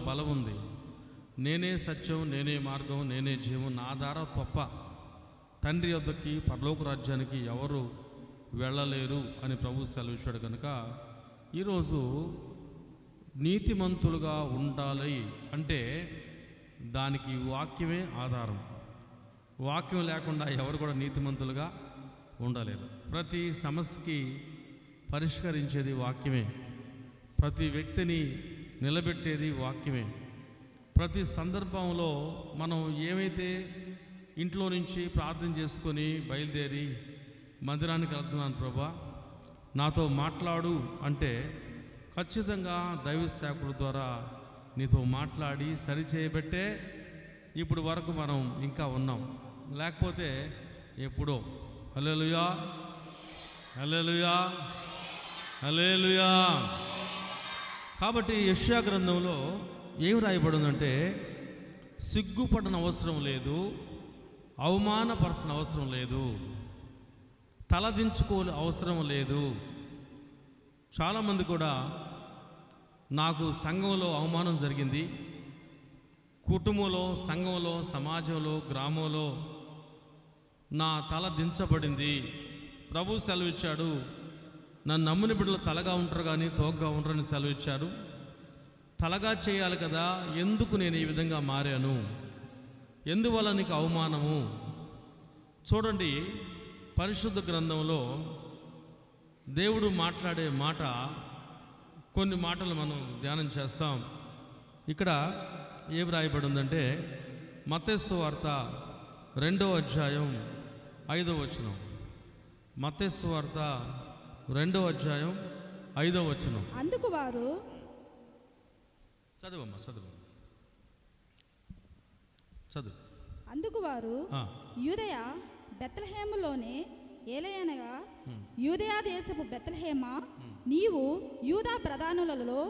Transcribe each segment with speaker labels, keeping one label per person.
Speaker 1: బలం ఉంది. నేనే సత్యం, నేనే మార్గం, నేనే జీవం, నా ద్వారా తప్ప తండ్రి వద్దకి పరలోక రాజ్యానికి ఎవరు వెళ్ళలేరు అని ప్రభు సెలవిచ్చాడు. కనుక ఈరోజు నీతిమంతులుగా ఉండాలి అంటే దానికి వాక్యమే ఆధారం. వాక్యం లేకుండా ఎవరు కూడా నీతిమంతులుగా ఉండలేరు. ప్రతి సమస్యకి పరిష్కరించేది వాక్యమే. ప్రతి వ్యక్తిని నిలబెట్టేది వాక్యమే. ప్రతి సందర్భంలో మనం ఏమైతే ఇంట్లో నుంచి ప్రార్థన చేసుకొని బయలుదేరి మందిరానికి వెళ్తున్నాను, ప్రభా నాతో మాట్లాడు అంటే ఖచ్చితంగా దైవ సేవకుల ద్వారా నీతో మాట్లాడి సరిచేయబట్టే ఇప్పుడు వరకు మనం ఇంకా ఉన్నాం. లేకపోతే ఎప్పుడో. హల్లెలూయా, హల్లెలూయా, హల్లెలూయా. కాబట్టి యెషయా గ్రంథంలో ఏం రాయబడిందంటే, సిగ్గుపడన అవసరం లేదు, అవమానపరచిన అవసరం లేదు, తలదించుకోని అవసరం లేదు. చాలామంది కూడా నాకు సంఘంలో అవమానం జరిగింది, కుటుంబంలో, సంఘంలో, సమాజంలో, గ్రామంలో నా తల దించబడింది. ప్రభు సెలవిచ్చాడు, నన్ను నమ్మిన బిడ్డలు తలగా ఉంటారు కానీ తోగ్గా ఉంటారని సెలవిచ్చాడు. తలగా చేయాలి కదా, ఎందుకు నేను ఈ విధంగా మారాను, ఎందువల్ల నీకు అవమానము? చూడండి, పరిశుద్ధ గ్రంథంలో దేవుడు మాట్లాడే మాట, కొన్ని మాటలు మనం ధ్యానం చేస్తాం. ఇక్కడ ఏం రాయబడి ఉందంటే, మత్తయి సువార్త 2వ అధ్యాయం 5వ వచనం. మత్తయి సువార్త 2వ అధ్యాయం 5వ వచనం.
Speaker 2: అందుకు వారు,
Speaker 1: చదువు.
Speaker 2: అందుకు వారు, యూదయ బెత్లెహేములోనే ఏలయనగా, యూదయా దేశపు బెత్లెహేమా, నీవు యూదా ప్రధానులలో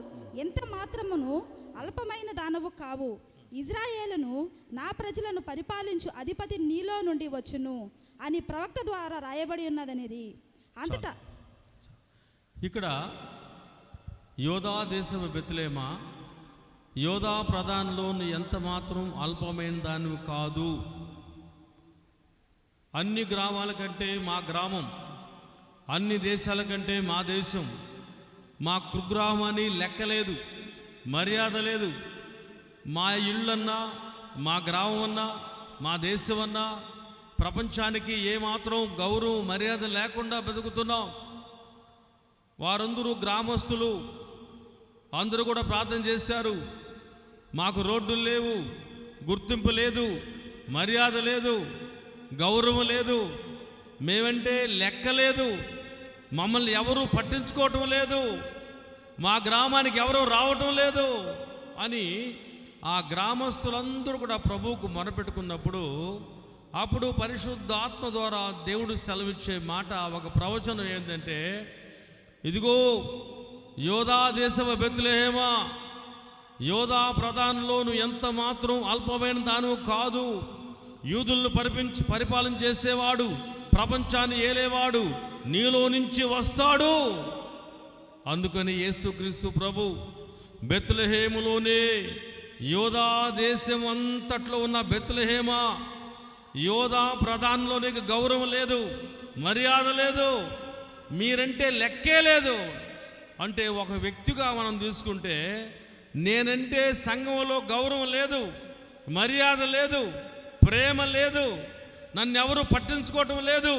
Speaker 2: ఎంత మాత్రమును అల్పమైన దానవు కావు. ఇజ్రాయేలును నా ప్రజలను పరిపాలించు అధిపతి నీలో నుండి వచ్చును అని ప్రవక్త ద్వారా రాయబడి ఉన్నదనిది. అంతటా
Speaker 1: ఇక్కడ యోధా దేశపు బెత్లెహేమా, యోధా ప్రధానులో ఎంత మాత్రం అల్పమైన దానివి కాదు. అన్ని గ్రామాల కంటే మా గ్రామం, అన్ని దేశాల కంటే మా దేశం, మా కుగ్రామాన్ని లెక్కలేదు, మర్యాద లేదు. మా ఇళ్ళన్నా, మా గ్రామం అన్నా, మా దేశం అన్నా ప్రపంచానికి ఏమాత్రం గౌరవం మర్యాద లేకుండా బతుకుతున్నాం. వారందరూ గ్రామస్తులు, అందరూ కూడా ప్రార్థన చేశారు. మాకు రోడ్డులు లేవు, గుర్తింపు లేదు, మర్యాద లేదు, గౌరవం లేదు, మేమంటే లెక్క లేదు, మమ్మల్ని ఎవరూ పట్టించుకోవటం లేదు, మా గ్రామానికి ఎవరూ రావటం లేదు అని ఆ గ్రామస్తులందరూ కూడా ప్రభువుకు మొరపెట్టుకున్నప్పుడు, అప్పుడు పరిశుద్ధాత్మ ద్వారా దేవుడు సెలవిచ్చే మాట, ఒక ప్రవచనం ఏంటంటే, ఇదిగో యోధా దేశవ బెత్లెహేమా, యోధా ప్రధానంలోను ఎంత మాత్రం అల్పమైన దాను కాదు. యూదులను పరిపాలన చేసేవాడు, ప్రపంచాన్ని ఏలేవాడు నీలో నుంచి వస్తాడు. అందుకని యేసుక్రీస్తు ప్రభు బెత్లెహేములోనే, యోధా దేశం అంతట్లో ఉన్న బెత్లెహేమా, యోధా ప్రధానంలో నీకు గౌరవం లేదు, మర్యాద లేదు, మీరంటే లెక్కే లేదు. అంటే ఒక వ్యక్తిగా మనం తీసుకుంటే, నేనంటే సంఘంలో గౌరవం లేదు, మర్యాద లేదు, ప్రేమ లేదు, నన్ను ఎవరు పట్టించుకోవటం లేదు.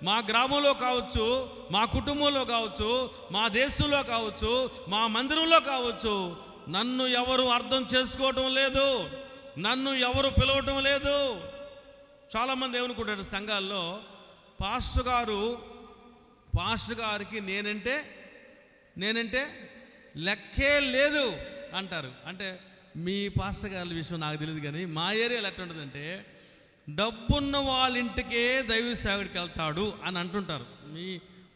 Speaker 1: మా గ్రామంలో కావచ్చు, మా కుటుంబంలో కావచ్చు, మా దేశంలో కావచ్చు, మా మందిరంలో కావచ్చు, నన్ను ఎవరు అర్థం చేసుకోవటం లేదు, నన్ను ఎవరు పిలవటం లేదు. చాలామంది ఏమనుకుంటారు సంఘాల్లో, పాస్టర్ గారికి నేనంటే లెక్కే లేదు అంటారు. అంటే మీ పాస్టర్ గారి విషయం నాకు తెలియదు, కానీ మా ఏరియాలో ఎట్లా ఉంటుందంటే, డబ్బున్న వాళ్ళ ఇంటికే దైవ సేవకుడికి వెళ్తాడు అని అంటుంటారు. మీ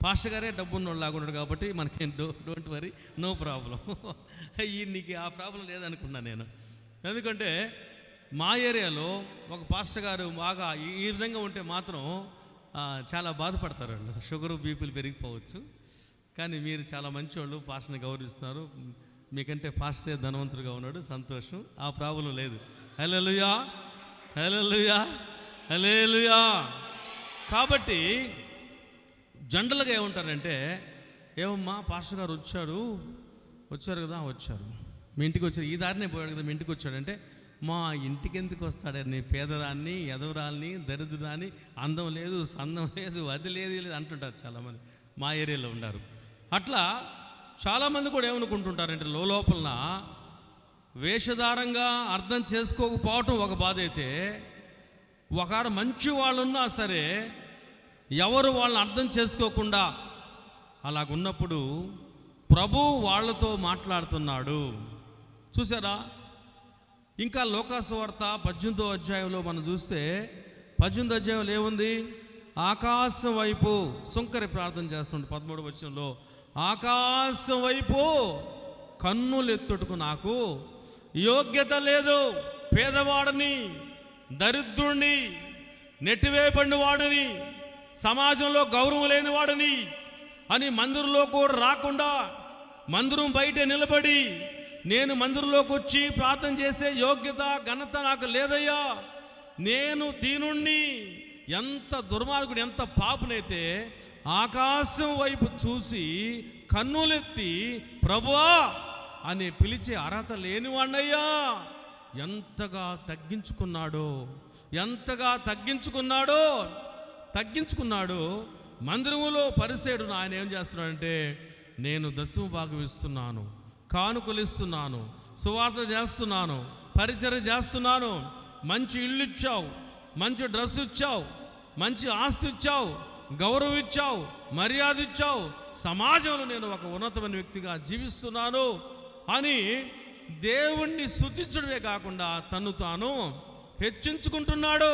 Speaker 1: పాస్టర్ గారే డబ్బున్న వాళ్ళు లాగా ఉన్నాడు కాబట్టి మనకేం డోంట్ వరీ, నో ప్రాబ్లం. నీకు ఆ ప్రాబ్లం లేదనుకున్నాను నేను. ఎందుకంటే మా ఏరియాలో ఒక పాస్టర్ గారు బాగా ఈ విధంగా ఉంటే మాత్రం చాలా బాధపడతారు వాళ్ళు. షుగరు బీపీలు పెరిగిపోవచ్చు, కానీ మీరు చాలా మంచి వాళ్ళు, పాస్టర్ని గౌరవిస్తున్నారు, మీకంటే పాస్టర్ ధనవంతుడిగా ఉన్నాడు, సంతోషం, ఆ ప్రాబ్లం లేదు. హల్లెలూయా, హల్లెలూయా, హల్లెలూయా. కాబట్టి జనరల్గా ఏమంటారంటే, ఏమమ్మా పాస్టర్ గారు వచ్చారు కదా, వచ్చారు మీ ఇంటికి వచ్చారు, ఈ దారినే పోయాడు కదా మీ ఇంటికి వచ్చాడంటే, మా ఇంటికి ఎందుకు వస్తాడని, పేదరాన్ని, ఎదవరాల్ని, దరిద్రాన్ని, అందం లేదు, సందం లేదు, అది లేదు, లేదు అంటుంటారు చాలామంది. మా ఏరియాలో ఉన్నారు. అట్లా చాలామంది కూడా ఏమనుకుంటుంటారంటే, లోపలన వేషధారంగా అర్థం చేసుకోకపోవటం ఒక బాధ అయితే, ఒకరు మంచి వాళ్ళు ఉన్నా సరే ఎవరు వాళ్ళని అర్థం చేసుకోకుండా అలాగున్నప్పుడు ప్రభు వాళ్ళతో మాట్లాడుతున్నాడు. చూసారా? ఇంకా లోకాసువార్త 18వ అధ్యాయంలో మనం చూస్తే 18వ అధ్యాయంలో ఏముంది? ఆకాశం వైపు సుంకరి ప్రార్థన చేస్తుంటే 13వ వచనంలో, ఆకాశం వైపు కన్నులెత్తుటకు నాకు యోగ్యత లేదు, పేదవాడిని, దరిద్రుణ్ణి, నెట్టివేయబడిన వాడిని, సమాజంలో గౌరవం లేని వాడిని అని మందిరంలో కూడా రాకుండా మందిరం బయట నిలబడి, నేను మందిరంలోకి వచ్చి ప్రార్థన చేసే యోగ్యత ఘనత నాకు లేదయ్యా, నేను దీనుణ్ణి, ఎంత దుర్మార్గుడు, ఎంత పాపునైతే ఆకాశం వైపు చూసి కన్నులెత్తి ప్రభువా అని పిలిచే అర్హత లేనివాణ్ణయ్యా. ఎంతగా తగ్గించుకున్నాడో, ఎంతగా తగ్గించుకున్నాడో. మందిరములో పరిసేయుడు ఆయన ఏం చేస్తున్నాడంటే, నేను దశమ భాగం ఇస్తున్నాను, కానుకలు ఇస్తున్నాను, సువార్త చేస్తున్నాను, పరిచర్య చేస్తున్నాను, మంచి ఇల్లు ఇచ్చావు, మంచి డ్రెస్ ఇచ్చావు, మంచి ఆస్తి ఇచ్చావు, గౌరవం ఇచ్చావు, మర్యాద ఇచ్చావు, సమాజంలో నేను ఒక ఉన్నతమైన వ్యక్తిగా జీవిస్తున్నాను అని దేవుణ్ణి స్తుతించడమే కాకుండా తను తాను హెచ్చించుకుంటున్నాడు.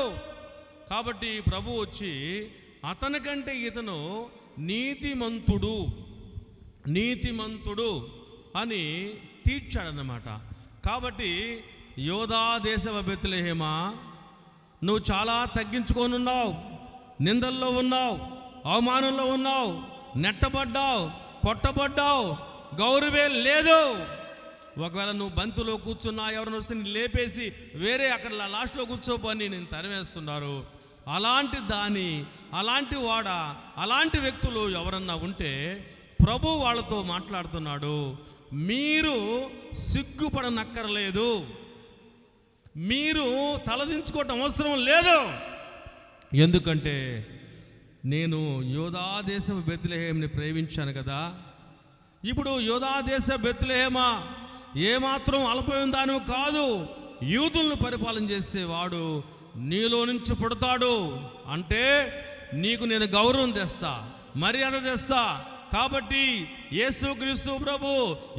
Speaker 1: కాబట్టి ప్రభు వచ్చి అతనికంటే ఇతను నీతిమంతుడు అని తీర్చాడన్నమాట. కాబట్టి యోధా దేశవ బెత్లెహేమా, నువ్వు చాలా తగ్గించుకొనున్నావు, నిందల్లో ఉన్నావు, అవమానంలో ఉన్నావు, నెట్టబడ్డావు, కొట్టబడ్డావు, గౌరవే లేదు. ఒకవేళ నువ్వు బంతులో కూర్చున్నా ఎవరిని వస్తే నేను లేపేసి వేరే అక్కడ లాస్ట్లో కూర్చోపోని నేను తరివేస్తున్నారు. అలాంటి అలాంటి వ్యక్తులు ఎవరన్నా ఉంటే ప్రభు వాళ్ళతో మాట్లాడుతున్నాడు. మీరు సిగ్గుపడనక్కర్లేదు, మీరు తలదించుకోవటం అవసరం లేదు. ఎందుకంటే నేను యోధా దేశ బెత్లెహేంని ప్రేమించాను కదా. ఇప్పుడు యోధా దేశ బెత్లెహేమా ఏమాత్రం అల్పమైన దాని కాదు, యూదులను పరిపాలన చేసేవాడు నీలో నుంచి పుడతాడు అంటే నీకు నేను గౌరవం తెస్తా, మర్యాద తెస్తా. కాబట్టి యేసుక్రీస్తు ప్రభు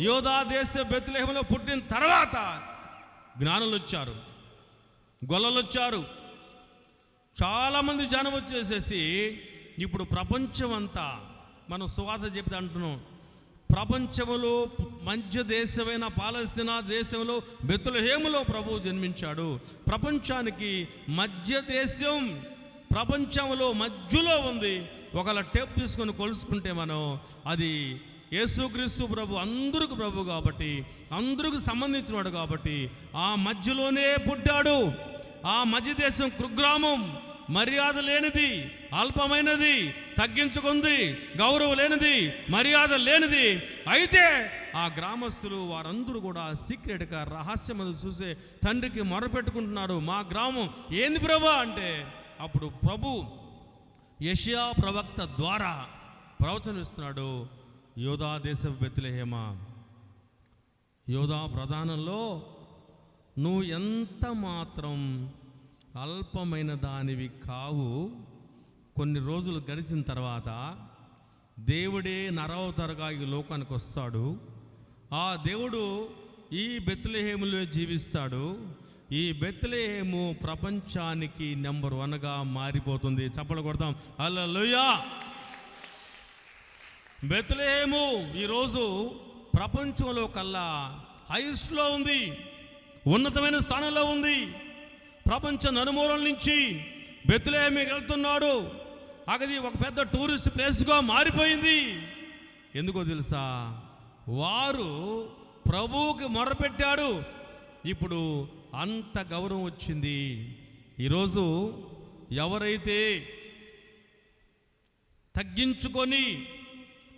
Speaker 1: యోధా దేశ బెత్లెహేములో పుట్టిన తర్వాత జ్ఞానులు వచ్చారు, గొల్లలు వచ్చారు, చాలామంది జనం వచ్చేసేసి ఇప్పుడు ప్రపంచం అంతా మనం సువార్త చెప్తే అంటున్నాం. ప్రపంచంలో మధ్య దేశమైన పాలస్తీనా దేశంలో బెత్లెహేములో ప్రభువు జన్మించాడు. ప్రపంచానికి మధ్య దేశం ప్రపంచంలో మధ్యలో ఉంది. ఒకవేళ టేప్ తీసుకొని కొలుసుకుంటే మనం అది యేసుక్రీస్తు ప్రభు, అందరికి ప్రభు కాబట్టి, అందరికి సంబంధించినవాడు కాబట్టి ఆ మధ్యలోనే పుట్టాడు. ఆ మధ్య దేశం కుగ్రామం, మర్యాద లేనిది, అల్పమైనది, తగ్గించుకుంది, గౌరవం లేనిది, మర్యాద లేనిది. అయితే ఆ గ్రామస్తులు వారందరూ కూడా సీక్రెట్గా రహస్యమని చూసే తండ్రికి మొరపెట్టుకుంటున్నారు. మా గ్రామం ఏంది ప్రభా అంటే అప్పుడు ప్రభు యెషయా ప్రవక్త ద్వారా ప్రవచనిస్తున్నాడు. యోధా దేశ బెత్లెహేమా, యోధా ప్రధానంలో నువ్వు ఎంత మాత్రం అల్పమైన దానివి కావు. కొన్ని రోజులు గడిచిన తర్వాత దేవుడే నరవతరగా ఈ లోకానికి వస్తాడు. ఆ దేవుడు ఈ బెత్లెహేములో జీవిస్తాడు. ఈ బెత్లెహేము ప్రపంచానికి నెంబర్ 1గా మారిపోతుంది. చప్పలు కొడతాం హల్లెలూయా. బెత్లెహేము ఈరోజు ప్రపంచంలో కల్లా హైస్ట్లో ఉంది, ఉన్నతమైన స్థానంలో ఉంది. ప్రపంచ నలుమూలల నుంచి బెత్లెహేముకి వెళ్తున్నాడు. అది ఒక పెద్ద టూరిస్ట్ ప్లేస్గా మారిపోయింది. ఎందుకో తెలుసా? వారు ప్రభువుకి మొరపెట్టాడు. ఇప్పుడు అంత గౌరవం వచ్చింది. ఈరోజు ఎవరైతే తగ్గించుకొని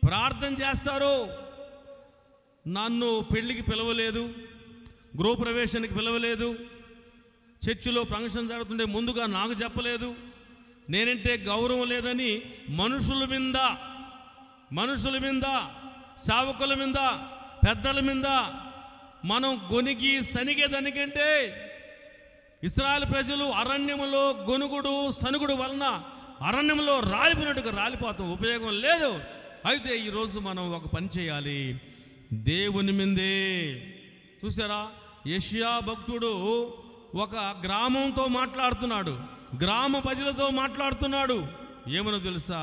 Speaker 1: ప్రార్థన చేస్తారో, నన్ను పెళ్ళికి పిలవలేదు, గృహప్రవేశానికి పిలవలేదు, చర్చిలో ఫంక్షన్ జరుగుతుంటే ముందుగా నాకు చెప్పలేదు, నేనంటే గౌరవం లేదని మనుషుల మీద సేవకుల మీద పెద్దల మీద మనం గొనిగి సనిగేదానికంటే ఇశ్రాయేలు ప్రజలు అరణ్యములో గొనుగుడు సనుగుడు వలన అరణ్యంలో రాలిపోయినట్టుగా రాలిపోతాం, ఉపయోగం లేదు. అయితే ఈరోజు మనం ఒక పని చేయాలి, దేవుని మీదే. చూసారా, యెషయా భక్తుడు ఒక గ్రామంతో మాట్లాడుతున్నాడు, గ్రామ ప్రజలతో మాట్లాడుతున్నాడు. ఏమనో తెలుసా?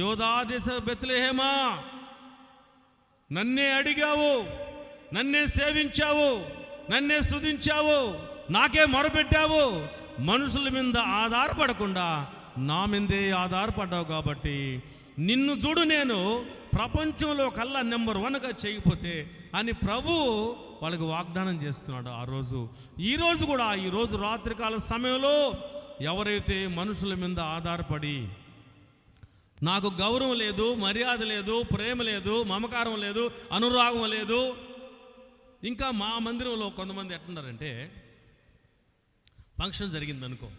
Speaker 1: యోధా దేశ బెత్లెహేమా, నన్నే అడిగావు, నన్నే సేవించావు, నన్నే స్తుతించావు, నాకే మొరపెట్టావు, మనుషుల మీద ఆధారపడకుండా నా మీదే ఆధారపడ్డావు కాబట్టి నిన్ను చూడు నేను ప్రపంచంలో కల్లా నెంబర్ 1గా చేయకపోతే అని ప్రభు వాళ్ళకి వాగ్దానం చేస్తున్నాడు ఆ రోజు. ఈరోజు కూడా, ఈరోజు రాత్రికాల సమయంలో ఎవరైతే మనుషుల మీద ఆధారపడి నాకు గౌరవం లేదు, మర్యాద లేదు, ప్రేమ లేదు, మమకారం లేదు, అనురాగం లేదు. ఇంకా మా మందిరంలో కొంతమంది ఎట్టున్నారంటే, ఫంక్షన్ జరిగిందనుకో,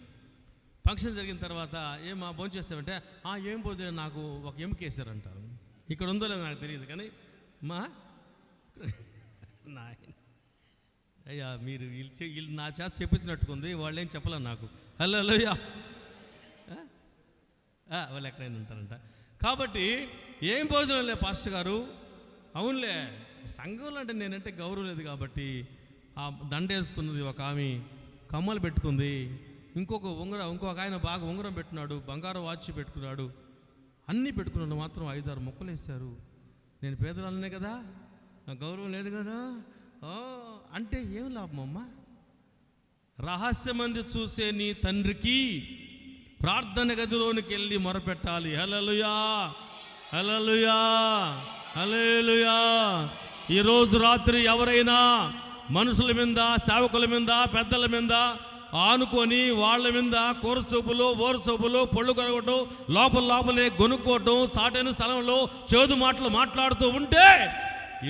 Speaker 1: ఫంక్షన్ జరిగిన తర్వాత ఏమా భోజనం చేస్తామంటే, ఏం భోజనం, నాకు ఒక ఎముకేసారంటారు. ఇక్కడ ఉందో లేదో నాకు తెలియదు కానీ మా నాయన అయ్యా మీరు వీళ్ళు నా చేత చెప్పించినట్టుకుంది, వాళ్ళు ఏం చెప్పలే నాకు. హలోయా, వాళ్ళు ఎక్కడైనా ఉంటారంట. కాబట్టి ఏం భోజనం లే పాస్టర్ గారు, అవునులే సంఘంలో అంటే నేనంటే గౌరవం లేదు కాబట్టి ఆ దండేసుకున్నది ఒక ఆమె, కమ్మలు పెట్టుకుంది, ఇంకొక ఆయన బాగా ఉంగరం పెట్టున్నాడు, బంగారం వాచ్ పెట్టుకున్నాడు, అన్నీ పెట్టుకున్నాడు, మాత్రం 5-6 మొక్కలు వేశారు. నేను పేదరాలనే కదా, నాకు గౌరవం లేదు కదా అంటే ఏం లాభం అమ్మా? రహస్యమంది చూసే నీ తండ్రికి ప్రార్థన గదిలోనికి వెళ్ళి మొరపెట్టాలి. హల్లెలూయా, హల్లెలూయా, హల్లెలూయా. ఈరోజు రాత్రి ఎవరైనా మనుషుల మీద, సేవకుల మీద, పెద్దల మీద ఆనుకొని వాళ్ళ మీద కూరచూపులు, ఓరచూపులు, పళ్ళు కొరగటం, లోపలే గొనుక్కోవటం, చాటైన స్థలంలో చేదు మాటలు మాట్లాడుతూ ఉంటే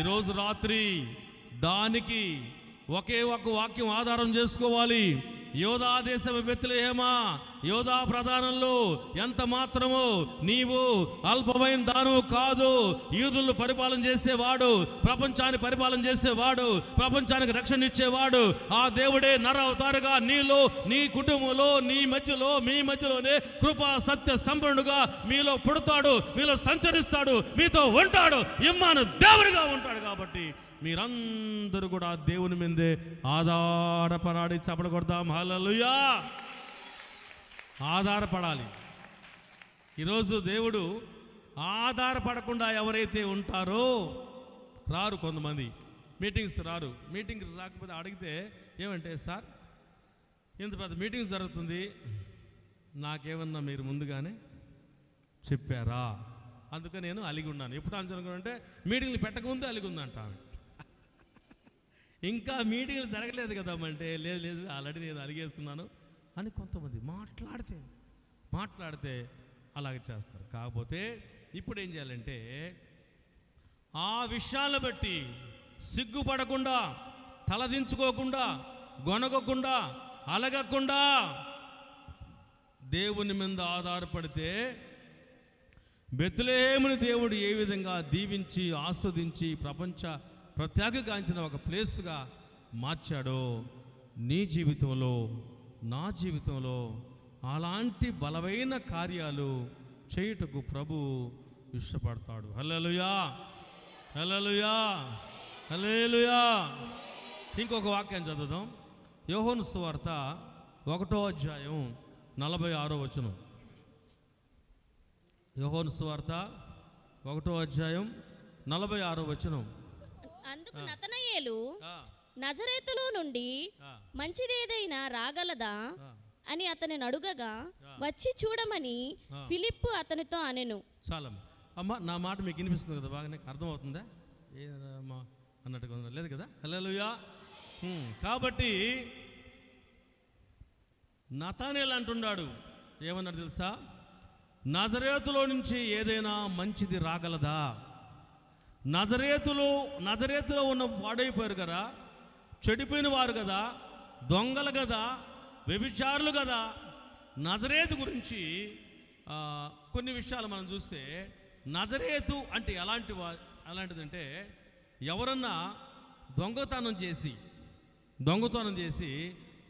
Speaker 1: ఈరోజు రాత్రి దానికి ఒకే ఒక వాక్యం ఆధారం చేసుకోవాలి. యోధా దేశపు బెత్లెహేమా, యోధా ప్రధానంలో ఎంత మాత్రమో నీవు అల్పమైన దానవు కాదు. యూదులను పరిపాలన చేసేవాడు, ప్రపంచాన్ని పరిపాలన చేసేవాడు, ప్రపంచానికి రక్షణ ఇచ్చేవాడు ఆ దేవుడే నర అవతారుగా నీలో, నీ కుటుంబంలో, నీ మధ్యలో, మీ మధ్యలోనే కృపా సత్య సంపన్నుడుగా మీలో పుడతాడు, మీలో సంచరిస్తాడు, మీతో ఉంటాడు, ఇమ్మాను దేవుడిగా ఉంటాడు. కాబట్టి మీరందరూ కూడా దేవుని మీదే ఆధారపడాలి. చప్పట్లు కొడదాం. హల్లెలూయా. ఆధారపడాలి. ఈరోజు దేవుడు ఆధారపడకుండా ఎవరైతే ఉంటారో రారు. కొంతమంది మీటింగ్స్ రారు. మీటింగ్స్ రాకపోతే అడిగితే ఏమంటే, సార్ ఇంత పెద్ద మీటింగ్స్ జరుగుతుంది, నాకేమన్నా మీరు ముందుగానే చెప్పారా? అందుకని నేను అలిగి ఉన్నాను. ఎప్పుడు అనుకుంటే మీటింగ్లు పెట్టకముందే అలిగి ఉందంట. ఇంకా మీటింగ్లు జరగలేదు కదామంటే, లేదు ఆల్రెడీ నేను అలిగేస్తున్నాను అని కొంతమంది మాట్లాడితే అలాగే చేస్తారు. కాకపోతే ఇప్పుడు ఏం చేయాలంటే, ఆ విషయాలను బట్టి సిగ్గుపడకుండా, తలదించుకోకుండా, గొనగకుండా, అలగకుండా దేవుని మీద ఆధారపడితే బెత్లెహేముని దేవుడు ఏ విధంగా దీవించి ఆస్వాదించి ప్రత్యేకగాంచిన ఒక ప్లేస్గా మార్చాడో, నీ జీవితంలో, నా జీవితంలో అలాంటి బలమైన కార్యాలు చేయుటకు ప్రభు ఇష్టపడతాడు. హల్లెలూయా, హల్లెలూయా, హల్లెలూయా. ఇంకొక వాక్యం చదువుదాం. యోహాను సువార్త 1వ అధ్యాయం 46వ వచనం. యోహాను సువార్త 1వ అధ్యాయం 46వ వచనం.
Speaker 3: అందుకు నతనయేలు, నజరేతులో నుండి మంచిదేదైనా రాగలదా అని అతనిని అడుగగా, వచ్చి చూడమని ఫిలిప్పు అతనితో అనెను.
Speaker 1: చాలా అమ్మ, నా మాట మీకు వినిపిస్తుంది కదా, బాగా నీకు అర్థమవుతుందా? అన్నట్టుగా లేదు కదా. హల్లెలూయా. కాబట్టి నతానేలు అంటున్నాడు, ఏమన్నాడు తెలుసా? నజరేతులో నుంచి ఏదైనా మంచిది రాగలదా? నజరేతులో ఉన్న పాడైపోయారు కదా, చెడిపోయిన వారు కదా, దొంగలు కదా, వ్యభిచారులు కదా. నజరేతు గురించి కొన్ని విషయాలు మనం చూస్తే, నజరేతు అంటే అలాంటిదంటే ఎవరన్నా దొంగతనం చేసి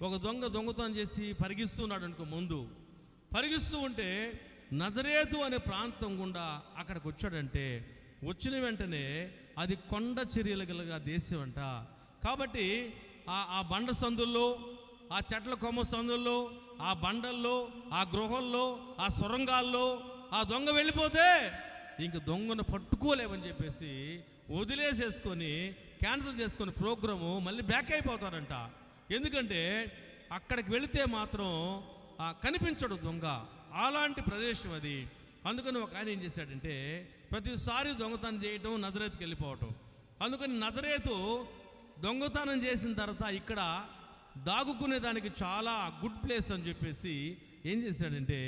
Speaker 1: ఒక దొంగతనం చేసి పరిగిస్తున్నాడు అనుకో, ముందు పరిగిస్తూ ఉంటే నజరేతు అనే ప్రాంతం గుండా అక్కడికి వచ్చాడంటే, వచ్చిన వెంటనే అది కొండ చర్యలు గల దేశం అంట. కాబట్టి ఆ బండ సందుల్లో, ఆ చెట్ల కొమ్మ సందుల్లో, ఆ బండల్లో, ఆ గృహల్లో, ఆ సొరంగాల్లో ఆ దొంగ వెళ్ళిపోతే ఇంక దొంగను పట్టుకోలేమని చెప్పేసి వదిలేసేసుకొని క్యాన్సిల్ చేసుకొని ప్రోగ్రాము మళ్ళీ బ్యాక్ అయిపోతారంట. ఎందుకంటే అక్కడికి వెళితే మాత్రం కనిపించడు దొంగ, అలాంటి ప్రదేశం అది. అందుకని ఒక ఆయన ఏం చేశాడంటే, ప్రతిసారి దొంగతనం చేయటం, నజరేతుకి వెళ్ళిపోవటం. అందుకని నజరేతు దొంగతనం చేసిన తర్వాత ఇక్కడ దాగుకునే దానికి చాలా గుడ్ ప్లేస్ అని చెప్పేసి ఏం చేశాడంటే,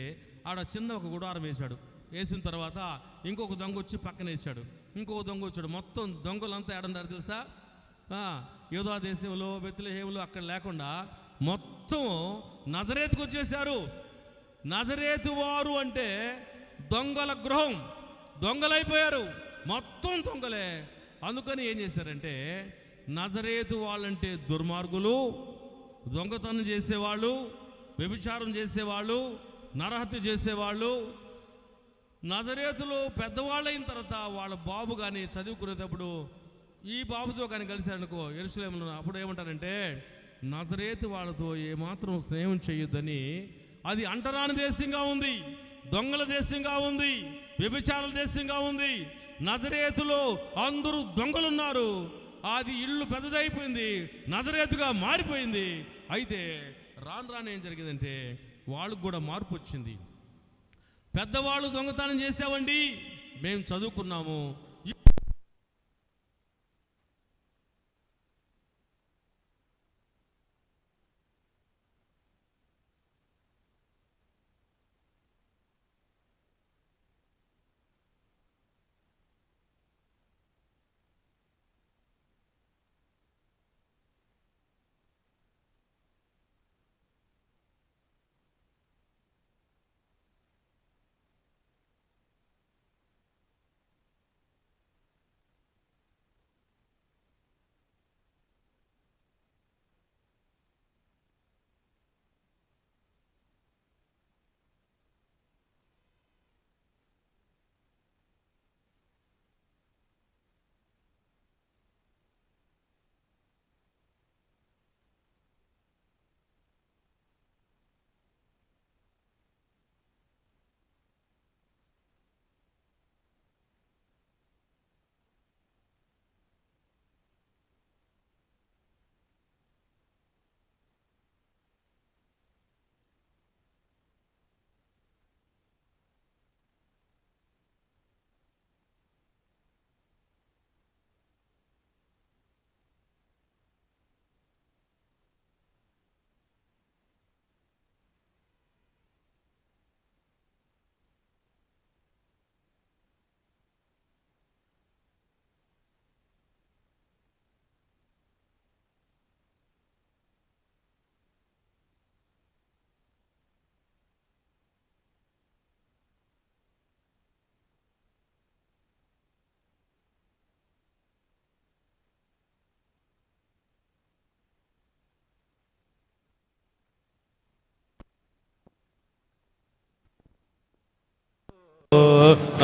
Speaker 1: ఆడ చిన్న ఒక గుడారం వేశాడు. వేసిన తర్వాత ఇంకొక దొంగ వచ్చి పక్కన వేసాడు, ఇంకొక దొంగ వచ్చాడు. మొత్తం దొంగలంతా ఏడన్నారు తెలుసా? యూదా దేశంలో, బెత్లెహేములో అక్కడ లేకుండా మొత్తం నజరేతుకు వచ్చేసారు. నజరేతు వారు అంటే దొంగల గృహం, దొంగలైపోయారు, మొత్తం దొంగలే. అందుకని ఏం చేశారంటే, నజరేతు వాళ్ళంటే దుర్మార్గులు, దొంగతనం చేసేవాళ్ళు, వ్యభిచారం చేసేవాళ్ళు, నరహత్య చేసేవాళ్ళు. నజరేతులో పెద్దవాళ్ళు అయిన తర్వాత వాళ్ళ బాబు కానీ చదువుకునేటప్పుడు ఈ బాబుతో కానీ కలిశారనుకో యెరూషలేములో, అప్పుడు ఏమంటారంటే, నజరేతు వాళ్ళతో ఏమాత్రం స్నేహం చేయొద్దని. అది అంటరాని దేశంగా ఉంది, దొంగల దేశంగా ఉంది, వ్యభిచారాల దేశంగా ఉంది. నజరేతులో అందరూ దొంగలున్నారు. అది ఇల్లు పెద్దదైపోయింది, నజరేతుగా మారిపోయింది. అయితే రాను ఏం జరిగిందంటే, వాళ్ళకు కూడా మార్పు వచ్చింది. పెద్దవాళ్ళు దొంగతనం చేసావండి, మేము చదువుకున్నాము.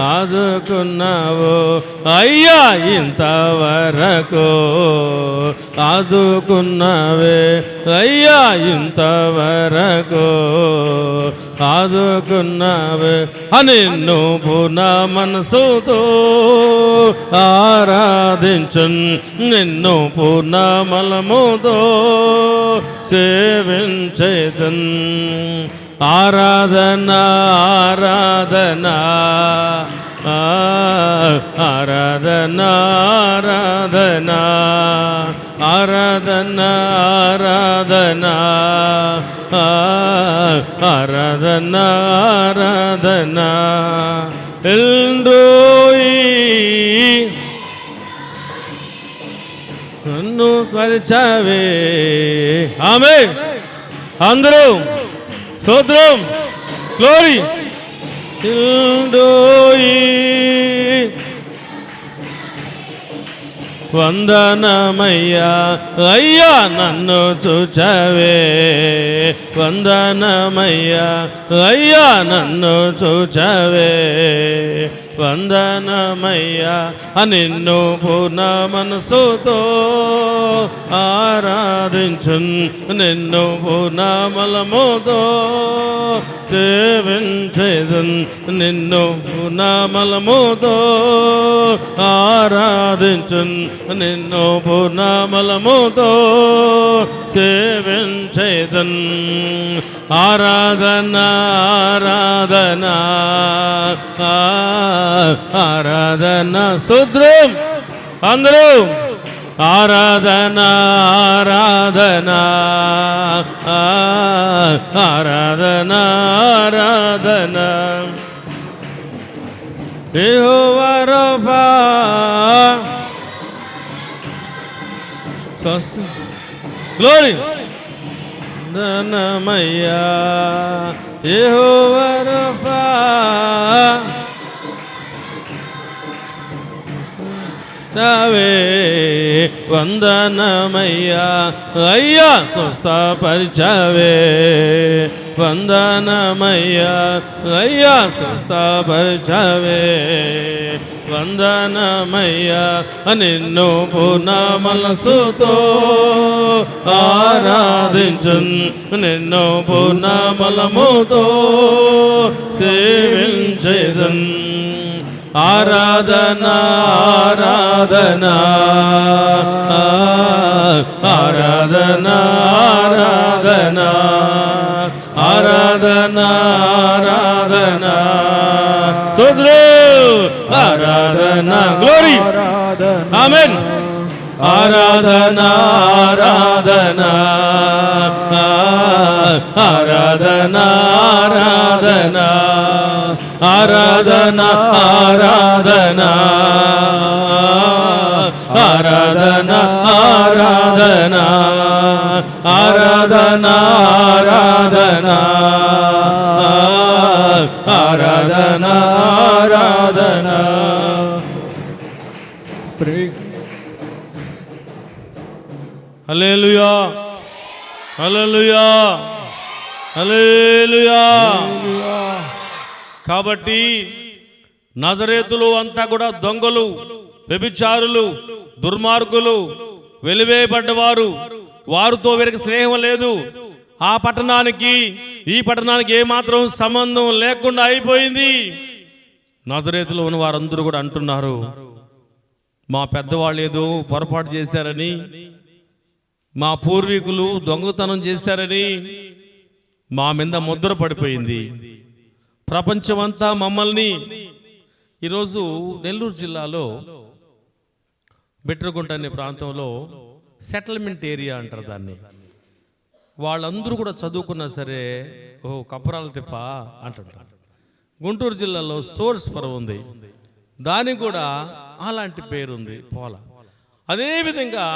Speaker 1: ఆదుకున్నావు అయ్యా ఇంతవరకు, ఆదుకున్నావే అయ్యా ఇంతవరకు, ఆదుకున్నావే నిన్ను పూర్ణ మనసుతో ఆరాధించు, నిన్ను పూర్ణ మలముతో సేవించేదన్. ఆరాధన ఆరాధన ఆరాధనా ఆరాధనా ఆరాధనా ఆరాధనా ఆరాధనా ఆరాధనా ఎల్రోయి నన్ను పరిచావే. ఆమేన్. అందరూ స్తోత్రం, గ్లోరీ. ఎల్రోయి వందనమయ్యా అయ్యా నన్ను చూచవే. వందనమయ్యా అయ్యా నన్ను చూచవే. వందనమయ్యా నిన్ను పూర్ణ మనసుతో ఆరాధించున్. నిన్ను పూర్ణ బలముతో సేవించేదన్. నిన్ను పూర్ణ బలముతో ఆరాధించున్. నిన్ను పూర్ణ బలముతో సేవించేదన్. ఆరాధనా ఆరాధనా ఆరాధనా. స్తోత్రం అందరూ. ఆరాధనా ఆరాధనా ఆరాధనా ఆరాధనా. యెహోవా రఫా గ్లోరీ. వందనమయ్యా యెహోవా రఫా వందనమయ్యా అయ్యా స్వస్థపరిచావే. వందనమయ్యా అయ్యా స్వస్థపరిచావే. వందనమయ్యా నిన్ను పూర్ణ మనసుతో ఆరాధించున్. నిన్ను పూర్ణ బలముతో సేవించేదన్. ఆరాధనా ఆరాధనా ఆరాధనా ఆరాధనా ఆరాధనా ఆరాధనా. సోదరు ఆరాధనా. గ్లోరీ. ఆమేన్. ఆరాధనా ఆరాధనా ఆరాధనా ఆరాధనా ఆరాధనా ఆరాధనా ఆరాధనా ఆరాధనా ఆరాధనా ఆరాధనా ఆరాధనా ఆరాధనా. హల్లెలూయా హల్లెలూయా హల్లెలూయా. కాబట్టి నజరేతులు అంతా కూడా దొంగలు, వ్యభిచారులు, దుర్మార్గులు, వెలివేయబడ్డవారు. వారితో వీరికి స్నేహం లేదు. ఆ పట్టణానికి ఈ పట్టణానికి ఏమాత్రం సంబంధం లేకుండా అయిపోయింది. నజరేతులో ఉన్న వారందరూ కూడా అంటున్నారు, మా పెద్దవాళ్ళు ఏదో పొరపాటు చేశారని, మా పూర్వీకులు దొంగతనం చేశారని మా మీద ముద్ర పడిపోయింది. ప్రపంచమంతా మమ్మల్ని. ఈరోజు నెల్లూరు జిల్లాలో బెట్రగుంట అనే ప్రాంతంలో సెటిల్మెంట్ ఏరియా అంటారు దాన్ని. వాళ్ళందరూ కూడా చదువుకున్నా సరే కప్పరాల తిప్ప అంటుంటారు. గుంటూరు జిల్లాలో స్టోర్స్ పరం ఉంది, దానికి కూడా అలాంటి పేరుంది పోల. అదేవిధంగా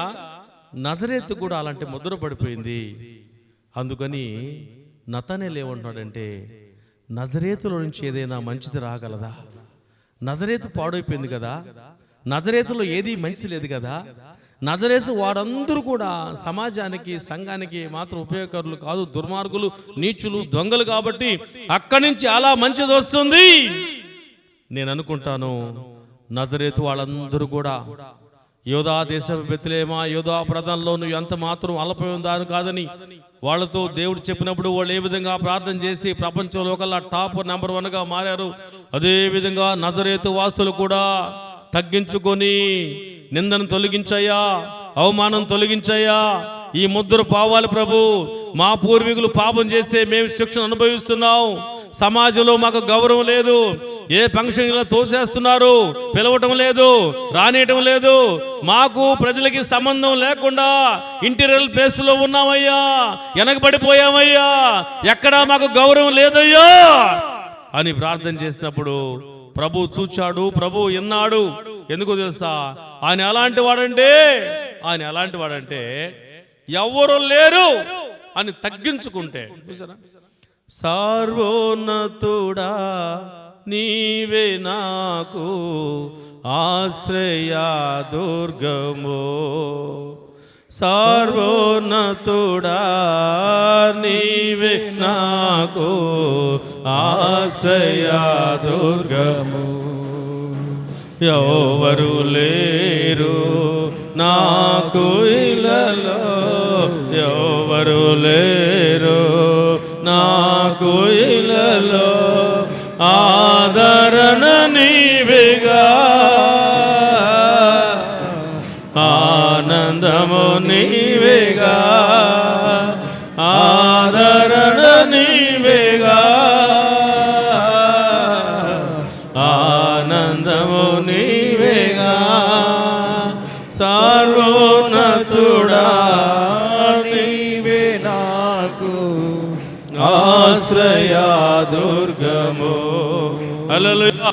Speaker 1: నజరేతు కూడా అలాంటి ముద్ర పడిపోయింది. అందుకని నతనేలు ఏమంటున్నాడంటే, నజరేతులో నుంచి ఏదైనా మంచిది రాగలదా? నజరేతు పాడైపోయింది కదా, నజరేతులో ఏది మంచిది లేదు కదా. నజరేతు వారందరూ కూడా సమాజానికి సంఘానికి మాత్రం ఉపయోగకరులు కాదు, దుర్మార్గులు, నీచులు, దొంగలు. కాబట్టి అక్కడి నుంచి అలా మంచిది వస్తుంది. నేను అనుకుంటాను నజరేతు వాళ్ళందరూ కూడా యోధా దేశపు బెత్లెహేమా, యోధా ప్రధానంలో నువ్వు ఎంత మాత్రం అల్పమైన దాని కాదని వాళ్ళతో దేవుడు చెప్పినప్పుడు వాళ్ళు ఏ విధంగా ప్రార్థన చేసి ప్రపంచంలో కల్లా టాప్ నెంబర్ 1గా మారారు. అదేవిధంగా నజరేతు వాసులు కూడా తగ్గించుకొని నిందను తొలగించయ్యా, అవమానం తొలగించయ్యా, ఈ ముద్ర పోవాలి ప్రభు. మా పూర్వీకులు పాపం చేస్తే మేము శిక్షను అనుభవిస్తున్నాం, సమాజంలో మాకు గౌరవం లేదు, ఏ ఫంక్షన్లో తోసేస్తున్నారు, పిలవటం లేదు, రానియటం లేదు, మాకు ప్రజలకి సంబంధం లేకుండా ఇంటీరియర్ ప్లేస్లో ఉన్నామయ్యా, వెనకబడిపోయామయ్యా, ఎక్కడా మాకు గౌరవం లేదయ్యా అని ప్రార్థన చేసినప్పుడు ప్రభు చూచాడు, ప్రభు విన్నాడు. ఎందుకు తెలుసా? ఆయన ఎలాంటి వాడంటే ఎవరు లేరు అని తగ్గించుకుంటే, చూసారా? సర్వోన్నతుడా నీవే నాకు ఆశ్రయ దుర్గము, సర్వోన్నతుడా నీవే నాకు ఆశ్రయ దుర్గము, ఎవరు లేరు నాకు ఇలలో, ఎవరు లేరు నాకు ఇలలో, ఆదరణ నీవేగా, ఆనందము నీవేగా, ఆదరణ నీవేగా, ఆనందము నీవేగా, సర్వోన్నతుడా
Speaker 4: నీవే నాకు
Speaker 1: ఆశ్రయ దుర్గము. హల్లెలూయా.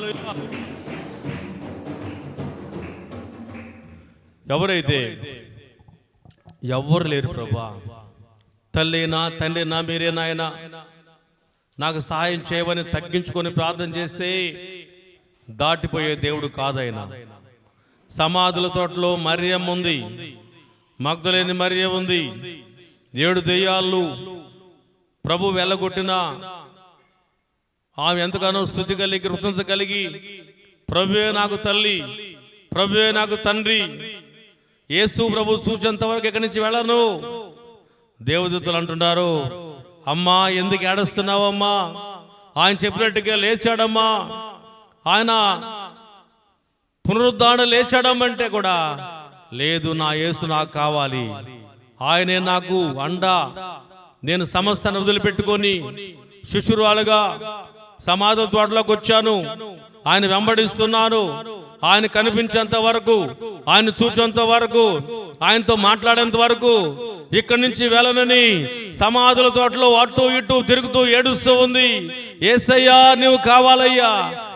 Speaker 1: ఎవరైతే ఎవరు లేరు ప్రభా, తల్లినా తండ్రినా మీరే నాయన నాకు సహాయం చేయమని తగ్గించుకొని ప్రార్థన చేస్తే దాటిపోయే దేవుడు కాదైనా. సమాధుల తోటలో మరియం ఉంది, మగ్దలేని మరియం ఉంది. 7 దెయ్యాలు ప్రభు వెళ్ళగొట్టిన ఆమె ఎంతగానో స్తుతి కలిగి కృతజ్ఞత కలిగి, ప్రభువే నాకు తల్లి, ప్రభువే నాకు తండ్రి, యేసు ప్రభు చూచేంత వరకు ఇక్కడి నుంచి వెళ్ళను. దేవదూతలు అంటున్నారు, అమ్మా ఎందుకు ఏడుస్తున్నావమ్మా, ఆయన చెప్పినట్టుగా లేచాడమ్మా, ఆయన పునరుద్ధరణ లేచాడమ్మంటే కూడా లేదు, నా యేసు నాకు కావాలి, ఆయనే నాకు అండా, నేను సమస్తాన్ని వదిలిపెట్టుకొని శిశురాలుగా సమాధి తోటలోకి వచ్చాను, ఆయన వెంబడిస్తున్నాను, ఆయన కనిపించేంత వరకు, ఆయన చూచేంత వరకు, ఆయనతో మాట్లాడేంత వరకు ఇక్కడి నుంచి వెళ్ళనని సమాధుల తోటలో అటు ఇటు తిరుగుతూ ఏడుస్తూ ఉంది. యేసయ్యా నీవు కావాలయ్యా,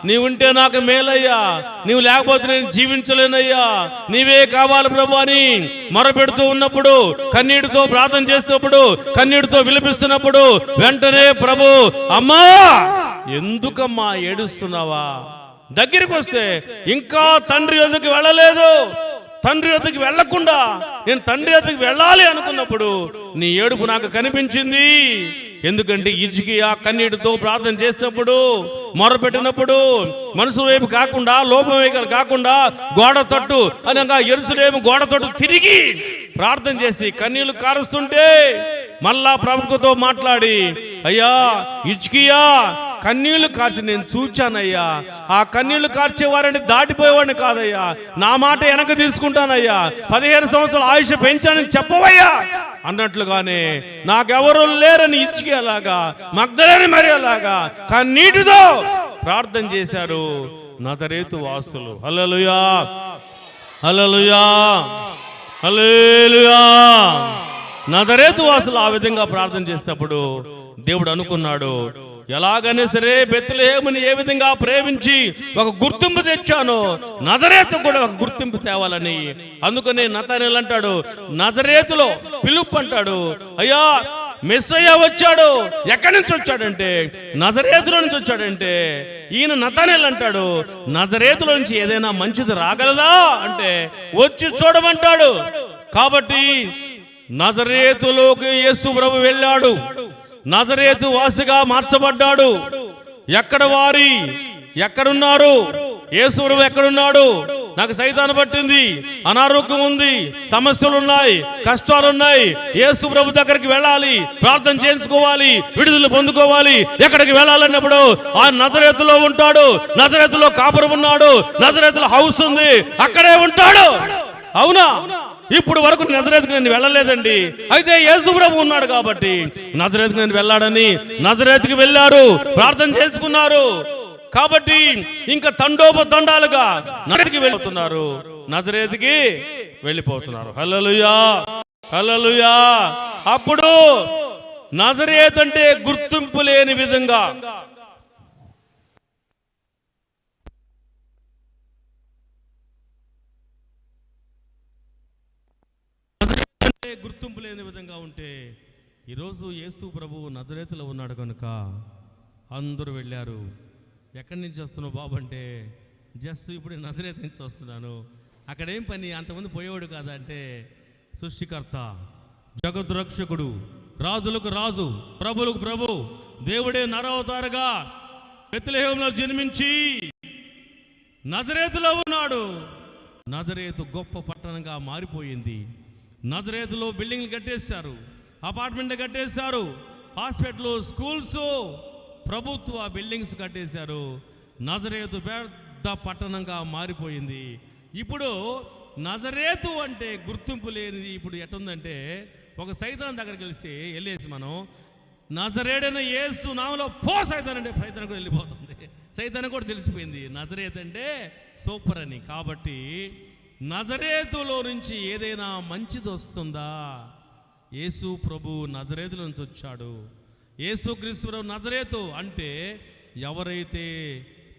Speaker 1: నీవుంటే నాకు మేలయ్యా, నీవు లేకపోతే నేను జీవించలేనయ్యా, నీవే కావాలి ప్రభు అని మొరపెడుతూ ఉన్నప్పుడు, కన్నీటితో ప్రార్థన చేస్తున్నప్పుడు, కన్నీటితో విలపిస్తున్నప్పుడు వెంటనే ప్రభు, అమ్మా ఎందుకమ్మా ఏడుస్తున్నావా, దగ్గరికి వస్తే ఇంకా తండ్రి వద్దకు వెళ్ళలేదు, తండ్రి వద్దకు వెళ్లకుండా నేను తండ్రి వద్దకు వెళ్ళాలి అనుకున్నప్పుడు నీ ఏడుపు నాకు కనిపించింది. ఎందుకంటే హిజ్కియా కన్నీటితో ప్రార్థన చేసినప్పుడు, మొరపెట్టినప్పుడు మనసు వైపు కాకుండా, లోపం వైపు కాకుండా గోడ తట్టు అనగా యెరూషలేము గోడ తట్టు తిరిగి ప్రార్థన చేసి కన్నీళ్లు కారుస్తుంటే మళ్ళా ప్రభుత్వంతో మాట్లాడి, అయ్యా హిజ్కియా కన్నీళ్లు కార్చి నేను చూచానయ్యా, ఆ కన్నీళ్లు కార్చేవారిని దాటిపోయేవాడిని కాదయ్యా, నా మాట వెనక తీసుకుంటానయ్యా, 15 సంవత్సరాల ఆయుష్ పెంచానని చెప్పవయ్యా అన్నట్లుగానే నాకెవరు లేరని హిజ్కియాలాగా, మగ్దలేని మరియలాగా కన్నీటితో ప్రార్థన చేశారు నజరేతు వాసులు. హల్లెలూయా, హల్లెలూయా, హల్లెలూయా. నజరేతు వాసులు ఆ విధంగా ప్రార్థన చేసినప్పుడు దేవుడు అనుకున్నాడు, ఎలాగనే సరే బెత్లెహేముని ఏ విధంగా ప్రేమించి ఒక గుర్తింపు తెచ్చానో నజరేతు కూడా ఒక గుర్తింపు తేవాలని. అందుకని నతనేలు అంటాడు, నజరేతులో ఫిలిప్ అంటాడు, అయ్యా మెస్సయ్య వచ్చాడు, ఎక్కడి నుంచి వచ్చాడంటే నజరేతులో నుంచి వచ్చాడంటే. ఈయన నతనేలు అంటాడు, నజరేతులో నుంచి ఏదైనా మంచిది రాగలదా అంటే వచ్చి చూడమంటాడు. కాబట్టి నజరేతులోకి యేసు ప్రభు వెళ్ళాడు, నజరేతు వాసిగా మార్చబడ్డాడు. ఎక్కడ వారి ఎక్కడున్నారు, యేసు ప్రభు ఎక్కడున్నాడు, నాకు సైతాను పట్టింది, అనారోగ్యం ఉంది, సమస్యలు ఉన్నాయి, కష్టాలు ఉన్నాయి, యేసు ప్రభు దగ్గరికి వెళ్ళాలి, ప్రార్థన చేసుకోవాలి, విడుదల పొందుకోవాలి. ఎక్కడికి వెళ్ళాలన్నప్పుడు ఆ నజరేతులో ఉంటాడు, నజరేతులో కాపురం ఉన్నాడు, నజరేతులో హౌస్ ఉంది, అక్కడే ఉంటాడు. అవునా? ఇప్పుడు వరకు నజరేతుకు నేను వెళ్ళలేదండి. అయితే యేసు ప్రభు ఉన్నాడు కాబట్టి నజరేతుకు నేను వెళ్ళాడని నజరేతుకు వెళ్ళారు, ప్రార్థన చేసుకున్నారు. కాబట్టి ఇంకా తండోపతండాలుగా నజరేతుకి వెళ్ళిపోతున్నారు, నజరేతుకి వెళ్ళిపోతున్నారు. హల్లెలూయా, హల్లెలూయా. అప్పుడు నజరేతు అంటే గుర్తింపు లేని విధంగా, గుర్తింపు లేని విధంగా ఉంటే ఈరోజు యేసు ప్రభువు నజరేతులో ఉన్నాడు కనుక అందరూ వెళ్ళారు. ఎక్కడి నుంచి వస్తున్నావు బాబు అంటే, జస్ట్ ఇప్పుడు నజరేతు నుంచి వస్తున్నాను. అక్కడేం పని, అంతమంది పోయేవాడు కాదా అంటే, సృష్టికర్త, జగద్రక్షకుడు, రాజులకు రాజు, ప్రభులకు ప్రభు, దేవుడే నరవతారుగా బెత్లెహేములో జన్మించి నజరేతులో ఉన్నాడు. నజరేతు గొప్ప పట్టణంగా మారిపోయింది. నజరేతులో బిల్డింగ్లు కట్టేశారు, అపార్ట్మెంట్లు కట్టేశారు, హాస్పిటల్, స్కూల్స్, ప్రభుత్వ బిల్డింగ్స్ కట్టేశారు. నజరేతు పెద్ద పట్టణంగా మారిపోయింది. ఇప్పుడు నజరేతు అంటే గుర్తింపు లేనిది ఇప్పుడు ఎట్టుందంటే, ఒక సైతాన్ దగ్గరికి వెళ్ళేసి మనం నజరేడైన యేసు నామములో పో సైతాన్ అంటే సైతాన్ కూడా వెళ్ళిపోతుంది. సైతాన్ కూడా తెలిసిపోయింది నజరేతు అంటే సూపర్ అని. కాబట్టి నజరేతులో నుంచి ఏదైనా మంచిది వస్తుందా? యేసు ప్రభు నజరేతులో నుంచి వచ్చాడు. యేసు క్రీస్తు ప్రభు నజరేతు అంటే ఎవరైతే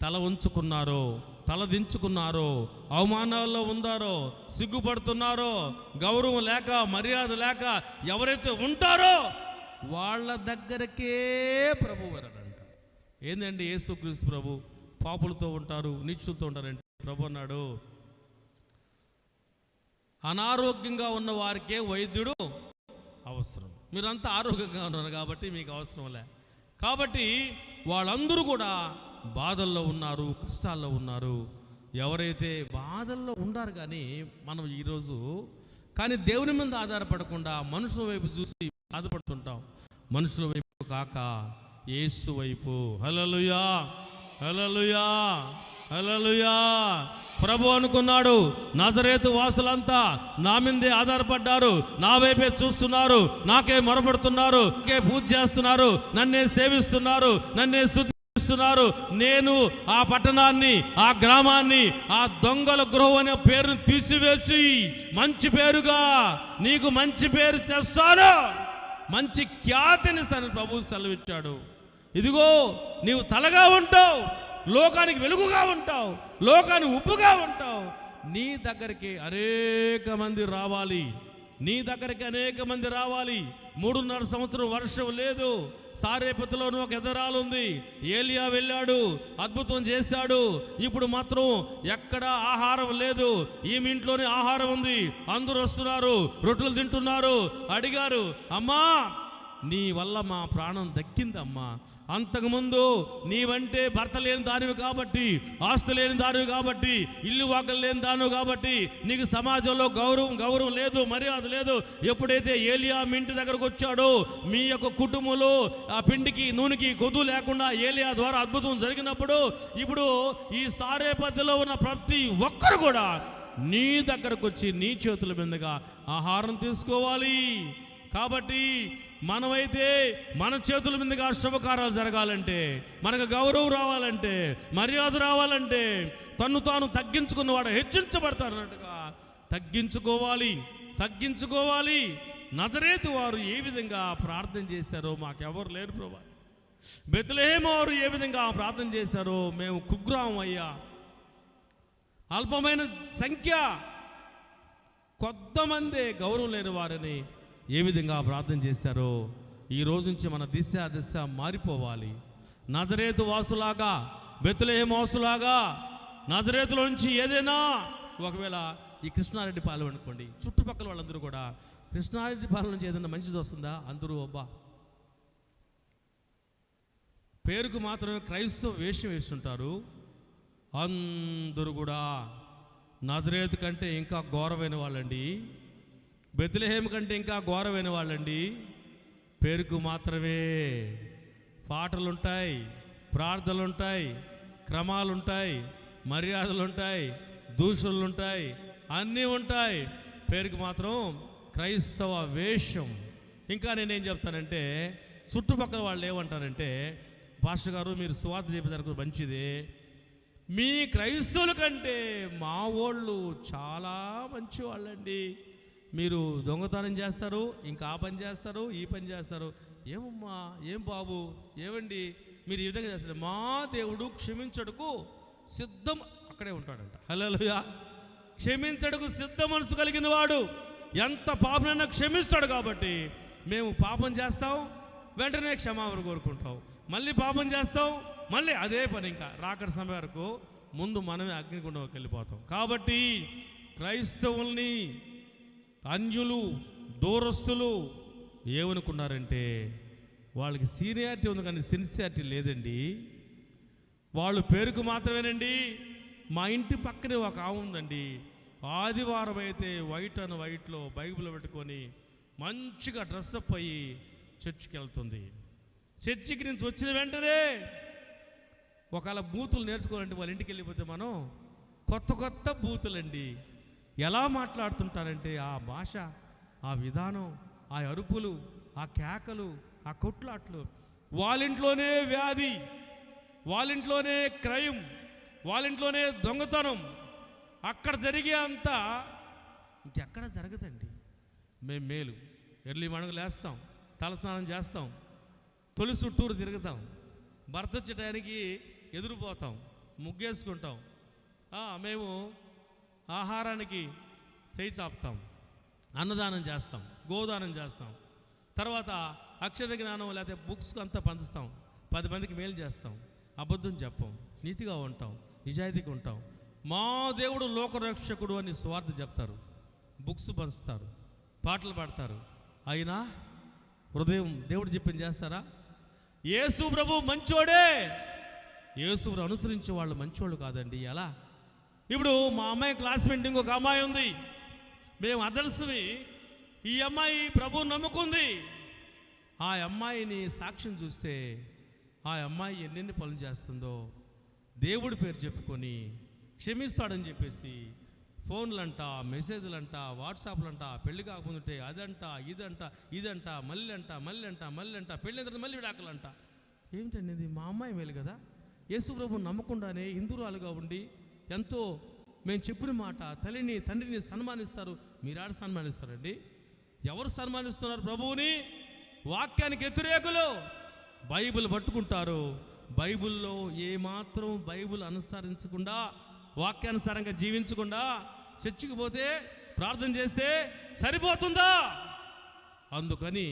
Speaker 1: తల ఉంచుకున్నారో, తల దించుకున్నారో, అవమానాల్లో ఉందారో, సిగ్గుపడుతున్నారో, గౌరవం లేక మర్యాద లేక ఎవరైతే ఉంటారో వాళ్ళ దగ్గరకే ప్రభు వరడంట. ఏందండి యేసు క్రీస్తు ప్రభు పాపులతో ఉంటారు, నీచులతో ఉంటారంటే ప్రభు అన్నాడు, అనారోగ్యంగా ఉన్న వారికే వైద్యుడు అవసరం. మీరంతా ఆరోగ్యంగా ఉన్నారు కాబట్టి మీకు అవసరం లే. కాబట్టి వాళ్ళందరూ కూడా బాధల్లో ఉన్నారు, కష్టాల్లో ఉన్నారు. ఎవరైతే బాధల్లో ఉన్నారు కానీ మనం ఈరోజు కానీ దేవుని మీద ఆధారపడకుండా మనుషుల వైపు చూసి బాధపడుతుంటాం. మనుషుల వైపు కాక యేసు వైపు. హల్లెలూయా, హల్లెలూయా, హల్లెలూయా. ప్రభు అనుకున్నాడు, నజరేతు వాసులంతా నా మీదే ఆధారపడ్డారు, నా వైపే చూస్తున్నారు, నాకే మొరపడుతున్నారు, నాకే పూజ చేస్తున్నారు, నన్నే సేవిస్తున్నారు, నన్నే స్తుతిస్తున్నారు. నేను ఆ పట్టణాన్ని, ఆ గ్రామాన్ని, ఆ దొంగల గృహం అనే పేరును తీసివేసి మంచి పేరుగా నీకు మంచి పేరు చేస్తాను, మంచి ఖ్యాతినిస్తాను ప్రభు సెలవిచ్చాడు. ఇదిగో నీవు తలగా ఉంటావు, లోకానికి వెలుగుగా ఉంటావు, లోకానికి ఉప్పుగా ఉంటావు. నీ దగ్గరికి అనేక మంది రావాలి, నీ దగ్గరికి అనేక మంది రావాలి. 3.5 సంవత్సరం వర్షం లేదు. సారేపతిలోనూ ఒక ఎదరాలు ఉంది. ఏలియా వెళ్ళాడు, అద్భుతం చేశాడు. ఇప్పుడు మాత్రం ఎక్కడ ఆహారం లేదు. ఈమె ఇంట్లోనే ఆహారం ఉంది, అందరూ వస్తున్నారు, రొట్టెలు తింటున్నారు. అడిగారు, అమ్మా నీ వల్ల మా ప్రాణం దక్కిందమ్మా. అంతకుముందు నీవంటే భర్త లేని దానివి కాబట్టి, ఆస్తి లేని దానివి కాబట్టి, ఇల్లు వాకలు లేని దానివి కాబట్టి నీకు సమాజంలో గౌరవం లేదు, మర్యాద లేదు. ఎప్పుడైతే ఏలియా మీ ఇంటి దగ్గరకు వచ్చాడో, మీ యొక్క కుటుంబంలో ఆ పిండికి నూనెకి కొద్దు లేకుండా ఏలియా ద్వారా అద్భుతం జరిగినప్పుడు, ఇప్పుడు ఈ సారేపతిలో ఉన్న ప్రతి ఒక్కరు కూడా నీ దగ్గరకు వచ్చి నీ చేతుల మీదుగా ఆహారం తీసుకోవాలి. కాబట్టి మనమైతే మన చేతుల మీదుగా శుభకార్యాలు జరగాలంటే, మనకు గౌరవం రావాలంటే, మర్యాద రావాలంటే, తన్ను తాను తగ్గించుకున్నవాడు హెచ్చించబడతాడన్నట్టుగా తగ్గించుకోవాలి. నజరేతు వారు ఏ విధంగా ప్రార్థన చేశారో మాకెవరు లేరు ప్రభా. బెత్లెహేము వారు ఏ విధంగా ప్రార్థన చేశారో, మేము కుగ్రామం అయ్యా, అల్పమైన సంఖ్య, కొంతమంది గౌరవం లేని వారిని ఏ విధంగా ప్రార్థన చేశారో ఈ రోజు నుంచి మన దిశ మారిపోవాలి. నజరేతు వాసులాగా, బెత్లెహేము వాసులాగా నజరేతులో నుంచి ఏదైనా ఒకవేళ ఈ కృష్ణారెడ్డి పాలెం అనుకోండి, చుట్టుపక్కల వాళ్ళందరూ కూడా కృష్ణారెడ్డి పాలెం నుంచి ఏదైనా మంచిది వస్తుందా? అందరూ అబ్బా పేరుకు మాత్రమే క్రైస్తవ వేషం వేస్తుంటారు. అందరూ కూడా నజరేతు కంటే ఇంకా ఘోరమైన వాళ్ళండి, బెత్లెహేము కంటే ఇంకా ఘోరమైన వాళ్ళండి. పేరుకు మాత్రమే పాటలుంటాయి, ప్రార్థనలుంటాయి, క్రమాలుంటాయి, మర్యాదలుంటాయి, దూషణలుంటాయి, అన్నీ ఉంటాయి. పేరుకి మాత్రం క్రైస్తవ వేషం. ఇంకా నేనేం చెప్తానంటే, చుట్టుపక్కల వాళ్ళు ఏమంటారంటే, పాస్టర్ గారు మీరు సువార్త చెప్పేదానికి మంచిదే, మీ క్రైస్తవుల కంటే మా వాళ్ళు చాలా మంచి వాళ్ళండి, మీరు దొంగతనం చేస్తారు, ఇంకా ఆ పని చేస్తారు, ఈ పని చేస్తారు. ఏమమ్మా, ఏం బాబు, ఏమండి మీరు ఈ విధంగా చేస్తారు? మా దేవుడు క్షమించడుకు సిద్ధం, అక్కడే ఉంటాడంట. హల్లెలూయా. క్షమించడుకు సిద్ధ మనసు కలిగిన వాడు ఎంత పాపనైనా క్షమిస్తాడు. కాబట్టి మేము పాపం చేస్తాం, వెంటనే క్షమాపణ కోరుకుంటాం, మళ్ళీ పాపం చేస్తాం, మళ్ళీ అదే పని. ఇంకా రాకడ సమయం వరకు ముందు మనమే అగ్నిగుండంలోకి వెళ్ళిపోతాం. కాబట్టి క్రైస్తవుల్ని అన్యులు, దూరస్తులు ఏమనుకున్నారంటే, వాళ్ళకి సీనియారిటీ ఉంది కానీ సిన్సియారిటీ లేదండి. వాళ్ళు పేరుకు మాత్రమేనండి. మా ఇంటి పక్కనే ఒక ఆవు ఉందండి, ఆదివారం అయితే వైట్ అండ్ వైట్లో బైబిల్ పెట్టుకొని మంచిగా డ్రెస్అప్ అయ్యి చర్చికి వెళ్తుంది. చర్చికి నుంచి వచ్చిన వెంటనే ఒకవేళ బూతులు నేర్చుకోవాలంటే వాళ్ళ ఇంటికి వెళ్ళిపోతే మనం కొత్త కొత్త బూతులండి. ఎలా మాట్లాడుతుంటారంటే ఆ భాష, ఆ విధానం, ఆ అరుపులు, ఆ కేకలు, ఆ కొట్లాట్లు. వాళ్ళింట్లోనే వ్యాధి, వాళ్ళింట్లోనే క్రైమ్, వాళ్ళింట్లోనే దొంగతనం. అక్కడ జరిగే అంతా ఇంకెక్కడ జరగదండి. మేము మేలు ఎర్లీ మార్నింగ్ లేస్తాం, తలస్నానం చేస్తాం, తొలి చుట్టూరు తిరుగుతాం, భర్త వచ్చేటానికి ఎదురుపోతాం, ముగ్గేసుకుంటాం, మేము ఆహారానికి చేయి చాపుతాం, అన్నదానం చేస్తాం, గోదానం చేస్తాం, తర్వాత అక్షర జ్ఞానం లేకపోతే బుక్స్కి అంతా పంచుతాం, 10 మందికి మేలు చేస్తాం, అబద్ధం చెప్పం, నీతిగా ఉంటాం, నిజాయితీగా ఉంటాం. మా దేవుడు లోకరక్షకుడు అని స్వార్థ చెప్తారు, బుక్స్ పంచుతారు, పాటలు పాడతారు. అయినా హృదయం దేవుడు చెప్పింది చేస్తారా? యేసు ప్రభు మంచోడే, యేసు ప్రభు అనుసరించే వాళ్ళు మంచోళ్ళు కాదండి. ఎలా? ఇప్పుడు మా అమ్మాయి క్లాస్మేట్ ఇంకొక అమ్మాయి ఉంది, మేము అదర్స్వి. ఈ అమ్మాయి ప్రభువు నమ్ముకుంది. ఆ అమ్మాయిని సాక్ష్యం చూస్తే ఆ అమ్మాయి ఎన్నెన్ని పనులు చేస్తుందో దేవుడి పేరు చెప్పుకొని క్షమిస్తాడని చెప్పేసి ఫోన్లంట, మెసేజ్లంట, వాట్సాప్లంట, పెళ్లి కాకపోతే అదంట, ఇదంట, మళ్ళీ పెళ్ళిన తర్వాత మళ్ళీ విడాకులంట. ఏమిటండి ఇది? మా అమ్మాయి మేలు కదా, యేసు ప్రభువుని నమ్మకుండానే హిందురాలుగా ఉండి ఎంతో మేము చెప్పిన మాట తల్లిని తండ్రిని సన్మానిస్తారు. మీరాడ సన్మానిస్తారండి? ఎవరు సన్మానిస్తున్నారు ప్రభువుని? వాక్యానికి వ్యతిరేకులు. బైబిల్ పట్టుకుంటారు, బైబిల్లో ఏమాత్రం బైబిల్ అనుసరించకుండా, వాక్యానుసారంగా జీవించకుండా చర్చికి పోతే ప్రార్థన చేస్తే సరిపోతుందా? అందుకని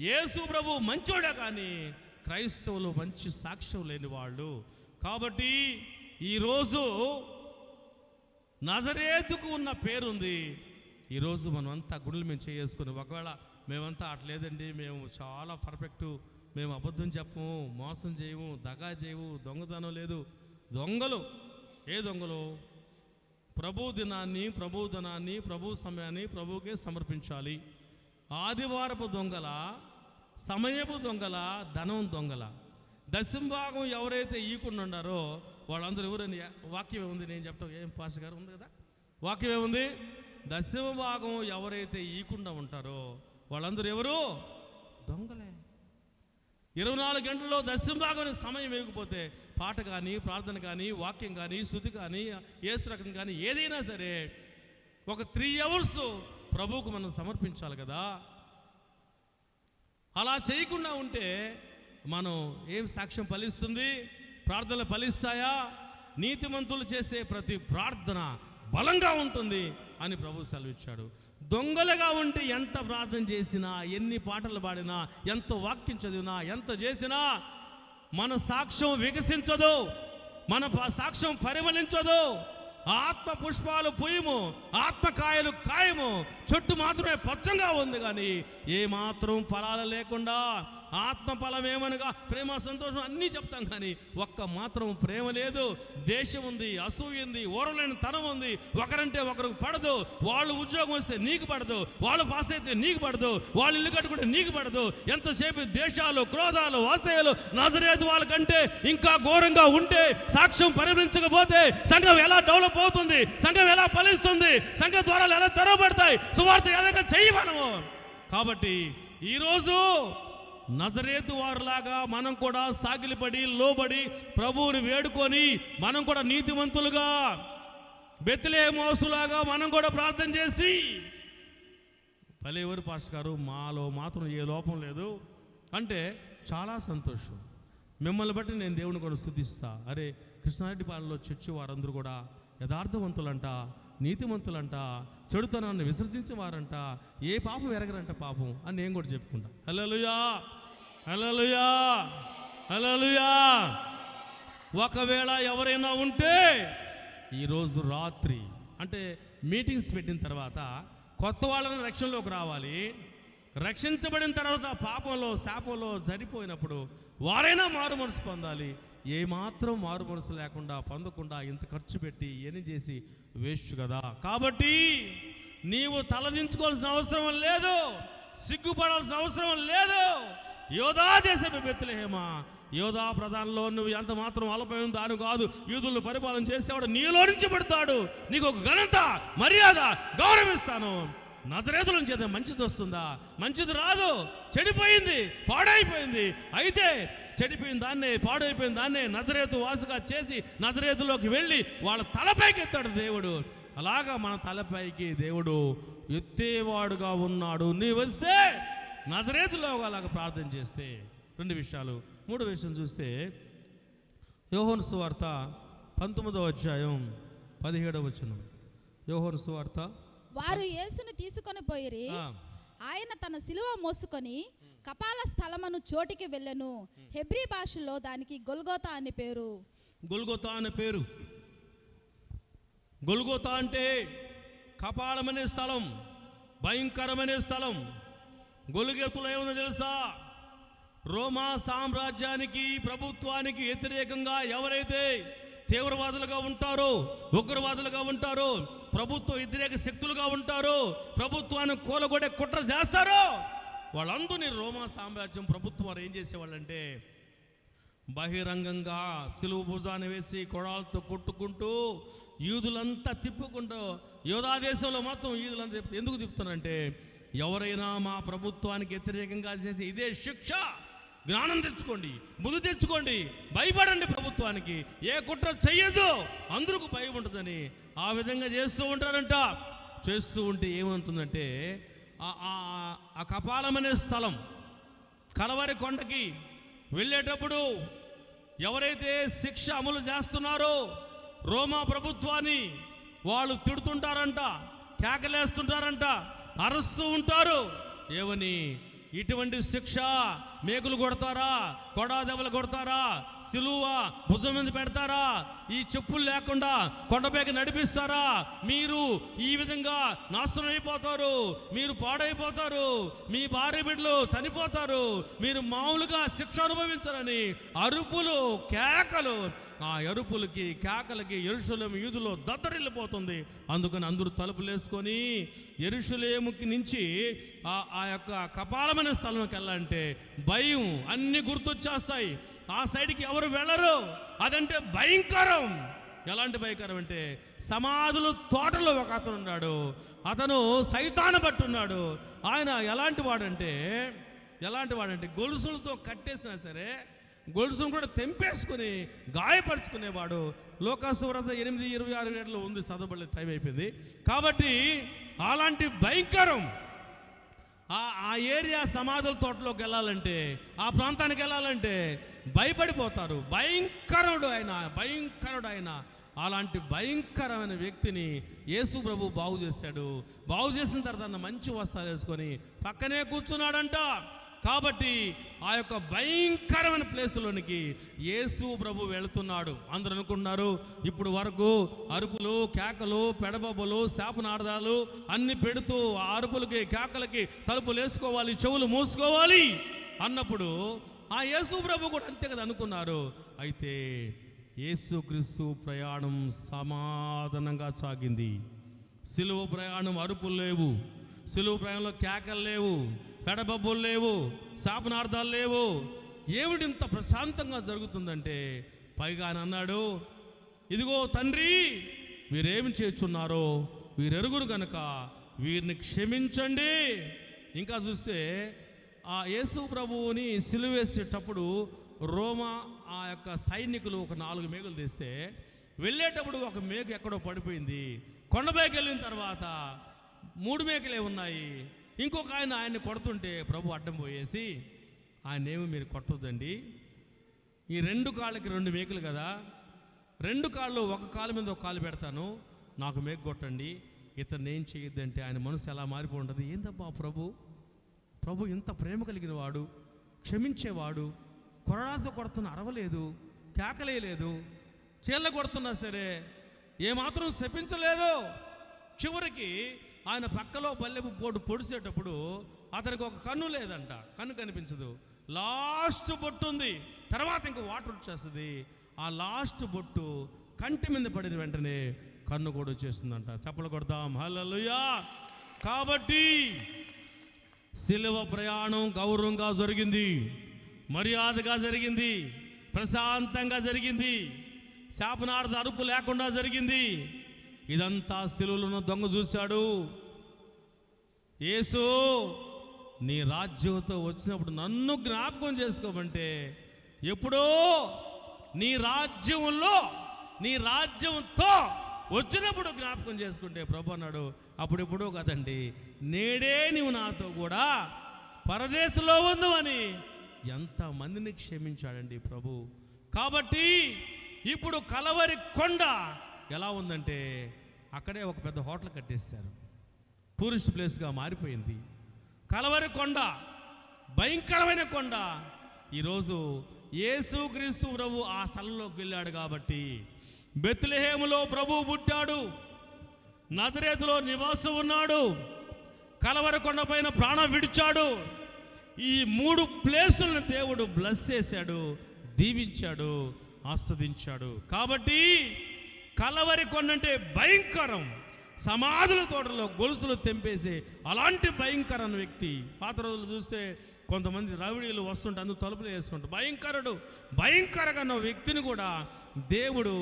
Speaker 1: యేసు ప్రభు మంచోడే కానీ క్రైస్తవులు మంచి సాక్ష్యం లేని వాళ్ళు. కాబట్టి ఈరోజు నజరేతుకు ఉన్న పేరుంది. ఈరోజు మనం అంతా గుడులు మేము చేసుకుని, ఒకవేళ మేమంతా అట్లేదండి, మేము చాలా పర్ఫెక్టు, మేము అబద్ధం చెప్పము, మోసం చేయము, దగా చేయము, దొంగతనం లేదు. దొంగలు ఏ దొంగలు? ప్రభు దినాన్ని, ప్రభు ధనాన్ని, ప్రభు సమయాన్ని ప్రభువుకే సమర్పించాలి. ఆదివారపు దొంగల, సమయపు దొంగల, ధనం దొంగల, దశంభాగం ఎవరైతే ఈకుండా ఉన్నారో వాళ్ళందరూ ఎవరని వాక్యం ఏముంది? నేను చెప్తాను, ఏం పాస్టర్ గారు ఉంది కదా, వాక్యం ఏముంది? దశంభాగం ఎవరైతే ఈకుండా ఉంటారో వాళ్ళందరూ ఎవరు? దొంగలే. 24 గంటల్లో దశంభాగం సమయం వేయకపోతే పాట కానీ, ప్రార్థన కానీ, వాక్యం కానీ, శృతి కానీ, యేసు రకం కానీ ఏదైనా సరే ఒక 3 అవర్స్ ప్రభువుకు మనం సమర్పించాలి కదా. అలా చేయకుండా ఉంటే మనం ఏం సాక్ష్యం ఫలిస్తుంది? ప్రార్థనలు ఫలిస్తాయా? నీతిమంతులు చేసే ప్రతి ప్రార్థన బలంగా ఉంటుంది అని ప్రభు సెలవిచ్చాడు. దొంగలుగా ఉంటే ఎంత ప్రార్థన చేసినా, ఎన్ని పాటలు పాడినా, ఎంత వాక్యం చదివినా, ఎంత చేసినా మన సాక్ష్యం వికసించదు, మన సాక్ష్యం పరిమళించదు. ఆత్మ పుష్పాలు పూయము, ఆత్మకాయలు కాయము, చెట్టు మాత్రమే పచ్చంగా ఉంది కానీ ఏ మాత్రం ఫలాలు లేకుండా ఆత్మ ఫలం ఏమనగా ప్రేమ, సంతోషం అన్నీ చెప్తాం, కానీ ఒక్క మాత్రం ప్రేమ లేదు. దేశం ఉంది, అసూయ ఉంది, ఓరలేని తనం ఉంది. ఒకరంటే ఒకరికి పడదు. వాళ్ళు ఉద్యోగం వస్తే నీకు పడదు, వాళ్ళు పాస్ అయితే నీకు పడదు, వాళ్ళు ఇల్లు కట్టుకుంటే నీకు పడదు. ఎంతసేపు దేశాలు, క్రోధాలు, అసూయలు. నజరేతు వాళ్ళకంటే ఇంకా ఘోరంగా ఉంటే, సాక్ష్యం పరిగణించకపోతే సంఘం ఎలా డెవలప్ అవుతుంది, సంఘం ఎలా ఫలిస్తుంది, సంఘ ద్వారాలు ఎలా తెరవబడతాయి, సువార్త ఎలా చేయమనము. కాబట్టి ఈరోజు నజరేతు వారిలాగా మనం కూడా సాగిలిపడి లోబడి ప్రభువుని వేడుకొని మనం కూడా నీతిమంతులుగా బెత్లెహేములాగా మనం కూడా ప్రార్థన చేసి, భలేవారు పాస్టర్ గారు మాలో మాత్రం ఏ లోపం లేదు అంటే చాలా సంతోషం. మిమ్మల్ని బట్టి నేను దేవుని కూడా స్తుతిస్తా. అరే, కృష్ణారెడ్డిపాలెంలో చర్చి వారందరూ కూడా యథార్థవంతులంట, నీతిమంతులంట, చెడుతనాన్ని విసర్జించేవారంట, ఏ పాపం ఎరగరంట పాపం అని నేను కూడా చెప్పుకుంటా. హల్లెలూయా, హల్లెలూయా, హల్లెలూయా. ఒకవేళ ఎవరైనా ఉంటే ఈరోజు రాత్రి అంటే మీటింగ్స్ పెట్టిన తర్వాత కొత్త వాళ్ళని రక్షణలోకి రావాలి. రక్షించబడిన తర్వాత పాపంలో శాపంలో జరిపోయినప్పుడు వారైనా మారు మనసు పొందాలి. ఏమాత్రం మారు మనసు లేకుండా పొందకుండా ఇంత ఖర్చు పెట్టి ఏని చేసి వేస్ట్ కదా. కాబట్టి నీవు తలదించుకోవాల్సిన అవసరం లేదు, సిగ్గుపడాల్సిన అవసరం లేదు. యోధా దేశపు బెత్లెహేమా, యోధా ప్రధానంలో నువ్వు ఎంత మాత్రం అల్పమైన దాని కాదు. యూదులను పరిపాలన చేసేవాడు నీలో నుంచి పడతాడు. నీకు ఒక ఘనత, మర్యాద, గౌరవిస్తాను. నజరేతుల నుంచి అయితే మంచిది వస్తుందా? మంచిది రాదు. చెడిపోయింది, పాడైపోయింది. అయితే చెడిపోయిన దాన్నే, పాడైపోయిన దాన్నే నజరేతు వాసుగా చేసి నజరేతులోకి వెళ్ళి వాళ్ళ తలపైకి ఎత్తాడు దేవుడు. అలాగా మన తలపైకి దేవుడు ఎత్తేవాడుగా ఉన్నాడు. నీ వస్తే నజరేతులో అలాగ ప్రార్థన చేస్తే 2 విషయాలు. 3 విషయం చూస్తే యోహాను సువార్త 19వ అధ్యాయం 17వ వచనం. యోహాను సువార్త.
Speaker 2: వారు యేసును తీసుకొని పోయిరి. ఆయన తన సిలువ మోసుకొని కపాల స్థలమును చోటికి వెళ్ళెను. హెబ్రీ భాషలో దానికి గొల్గోతా అని పేరు.
Speaker 1: గొల్గోతా అనే పేరు. గొల్గోతా అంటే కపాలమనే స్థలం, భయంకరమనే స్థలం. గొల్గోతులో ఏముందో తెలుసా? రోమా సామ్రాజ్యానికి, ప్రభుత్వానికి వ్యతిరేకంగా ఎవరైతే తీవ్రవాదులుగా ఉంటారో, ఉగ్రవాదులుగా ఉంటారో, ప్రభుత్వ వ్యతిరేక శక్తులుగా ఉంటారో, ప్రభుత్వాన్ని కూలగొడే కుట్ర చేస్తారో, వాళ్ళందరినీ రోమా సామ్రాజ్యం ప్రభుత్వం వారు ఏం చేసేవాళ్ళంటే బహిరంగంగా సిలువ భుజాన్ని వేసి కొడాలతో కొట్టుకుంటూ యూదులంతా తిప్పుకుంటూ, యోధా దేశంలో మొత్తం యూదులంతా ఎందుకు తిప్పుతున్నారంటే, ఎవరైనా మా ప్రభుత్వానికి వ్యతిరేకంగా చేసి ఇదే శిక్ష, జ్ఞానం తెచ్చుకోండి, బుద్ధి తెచ్చుకోండి, భయపడండి ప్రభుత్వానికి, ఏ కుట్ర చెయ్యదు, అందరికి భయం ఉంటుందని ఆ విధంగా చేస్తూ ఉంటారంట. చేస్తూ ఉంటే ఏమవుతుందంటే ఆ కపాలం అనే స్థలం కలవరి కొండకి వెళ్ళేటప్పుడు ఎవరైతే శిక్ష అమలు చేస్తున్నారో రోమా ప్రభుత్వాన్ని వాళ్ళు తిడుతుంటారంట, కేకలేస్తుంటారంట, అరుస్తూ ఉంటారు. ఏమని? ఇటువంటి శిక్ష మేకులు కొడతారా, కొడా దెబ్బలు కొడతారా, సిలువ భుజం మీద పెడతారా, ఈ చెప్పులు లేకుండా కొండపైకి నడిపిస్తారా, మీరు ఈ విధంగా నాశనం అయిపోతారు, మీరు పాడైపోతారు, మీ భార్య బిడ్డలు చనిపోతారు, మీరు మామూలుగా శిక్ష అనుభవించారని అరుపులు, కేకలు. ఆ అరుపులకి, కేకలకి యెరూషలేము యూదులో దద్దరిల్లిపోతుంది. అందుకని అందరూ తలుపులు వేసుకొని యెరూషలేముకి నుంచి ఆ యొక్క కపాలమైన స్థలంకి వెళ్ళాలంటే భయం, అన్ని గుర్తొచ్చేస్తాయి. ఆ సైడ్కి ఎవరు వెళ్ళరు. అదంటే భయంకరం. ఎలాంటి భయంకరం అంటే, సమాధులు తోటలో ఒక అతను ఉన్నాడు. అతను సైతాను పట్టున్నాడు. ఆయన ఎలాంటి వాడంటే గొలుసులతో కట్టేసినా సరే గొలుసును కూడా తెంపేసుకుని గాయపరుచుకునేవాడు. లోకాసువార్త 8:26 ఉంది, చదవబడే టైం అయిపోయింది కాబట్టి. అలాంటి భయంకరం ఆ ఏరియా సమాధుల తోటలోకి వెళ్ళాలంటే, ఆ ప్రాంతానికి వెళ్ళాలంటే భయపడిపోతారు. భయంకరుడు ఆయన. అలాంటి భయంకరమైన వ్యక్తిని యేసు ప్రభు బాగు చేశాడు. బాగు చేసిన తర్వాత మంచి వస్త్రాలు వేసుకొని పక్కనే కూర్చున్నాడంట. కాబట్టి ఆ యొక్క భయంకరమైన ప్లేసులోనికి యేసు ప్రభు వెళుతున్నాడు. అందరూ అనుకుంటున్నారు ఇప్పుడు వరకు అరుపులు, కేకలు, పెడబొబ్బలు, శాపనార్థాలు అన్ని పెడుతూ ఆ అరుపులకి, కేకలకి తలుపులు వేసుకోవాలి, చెవులు మూసుకోవాలి అన్నప్పుడు ఆ యేసు ప్రభు కూడా అంతే కదా అనుకున్నారు. అయితే యేసుక్రీస్తు ప్రయాణం సమాధానంగా సాగింది. సిలువ ప్రయాణం అరుపులు లేవు, సిలువ ప్రయాణంలో కేకలు లేవు, పెడబబ్బులు లేవు, శాపనార్థాలు లేవు. ఏమిటి ఇంత ప్రశాంతంగా జరుగుతుందంటే పైగా ఆయన అన్నాడు, ఇదిగో తండ్రి, వీరేమి చేస్తున్నారో వీరెరుగురు గనక వీరిని క్షమించండి. ఇంకా చూస్తే ఆ యేసు ప్రభువుని సిలువేసేటప్పుడు రోమా ఆ యొక్క సైనికులు ఒక 4 మేకులు తీస్తే వెళ్ళేటప్పుడు ఒక మేకు ఎక్కడో పడిపోయింది. కొండపైకి వెళ్ళిన తర్వాత 3 మేకలే ఉన్నాయి. ఇంకొక ఆయన్ని కొడుతుంటే ప్రభు అడ్డం పోయేసి, ఆయనేమి మీరు కొట్టొద్దండి, ఈ 2 కాళ్ళకి 2 మేకులు కదా, 2 కాళ్ళు ఒక కాలు మీద ఒక కాలు పెడతాను, నాకు మేకు కొట్టండి, ఇతను ఏం చేయొద్దంటే ఆయన మనసు ఎలా మారిపోయి ఉంటుంది. ఏందబ్బా ప్రభు ఇంత ప్రేమ కలిగిన వాడు, క్షమించేవాడు, కొరడాతో కొడుతున్న అరవలేదు, కేకలేయలేదు, చీళ్ళ కొడుతున్నా సరే ఏమాత్రం శపించలేదు. చివరికి ఆయన పక్కలో బల్లెపు పోటు పొడిసేటప్పుడు అతనికి ఒక కన్ను లేదంట, కన్ను కనిపించదు, లాస్ట్ బొట్టు ఉంది, తర్వాత ఇంక వాటర్ వచ్చేస్తుంది. ఆ లాస్ట్ బొట్టు కంటి మీద పడిన వెంటనే కన్ను కూడా వచ్చేస్తుందంట. చప్పలు కొడదాం, హల్లెలూయా. కాబట్టి సిలువ ప్రయాణం గౌరవంగా జరిగింది, మర్యాదగా జరిగింది, ప్రశాంతంగా జరిగింది, శాపనార్థ అరుపు లేకుండా జరిగింది. ఇదంతా సిలువలో దొంగ చూశాడు. యేసు, నీ రాజ్యంతో వచ్చినప్పుడు నన్ను జ్ఞాపకం చేసుకోమంటే ఎప్పుడో నీ రాజ్యంలో నీ రాజ్యంతో వచ్చినప్పుడు జ్ఞాపకం చేసుకుంటే ప్రభు అన్నాడు, అప్పుడెప్పుడో కదండి, నేడే నీవు నాతో కూడా పరదేశంలో ఉందు అని ఎంతమందిని క్షమించాడండి ప్రభు. కాబట్టి ఇప్పుడు కలవరి కొండ ఎలా ఉందంటే అక్కడే ఒక పెద్ద హోటల్ కట్టేశారు, టూరిస్ట్ ప్లేస్గా మారిపోయింది. కలవరి కొండ భయంకరమైన కొండ. ఈరోజు యేసుక్రీస్తు ప్రభు ఆ స్థలంలోకి వెళ్ళాడు కాబట్టి బెత్లెహేములో ప్రభు పుట్టాడు, నజరేతులో నివాసం ఉన్నాడు, కలవరి కొండ పైన ప్రాణం విడిచాడు. ఈ 3 ప్లేసులను దేవుడు బ్లెస్ చేశాడు, దీవించాడు, ఆస్వాదించాడు. కాబట్టి కలవరి కొండ అంటే భయంకరం, సమాధుల తోటలో గొలుసులు తెంపేసే అలాంటి భయంకరమైన వ్యక్తి. పాత రోజులు చూస్తే కొంతమంది రౌడీలు వస్తుంటే అందుకు తలుపులు వేసుకుంటారు. భయంకరంగా ఉన్న వ్యక్తిని కూడా దేవుడు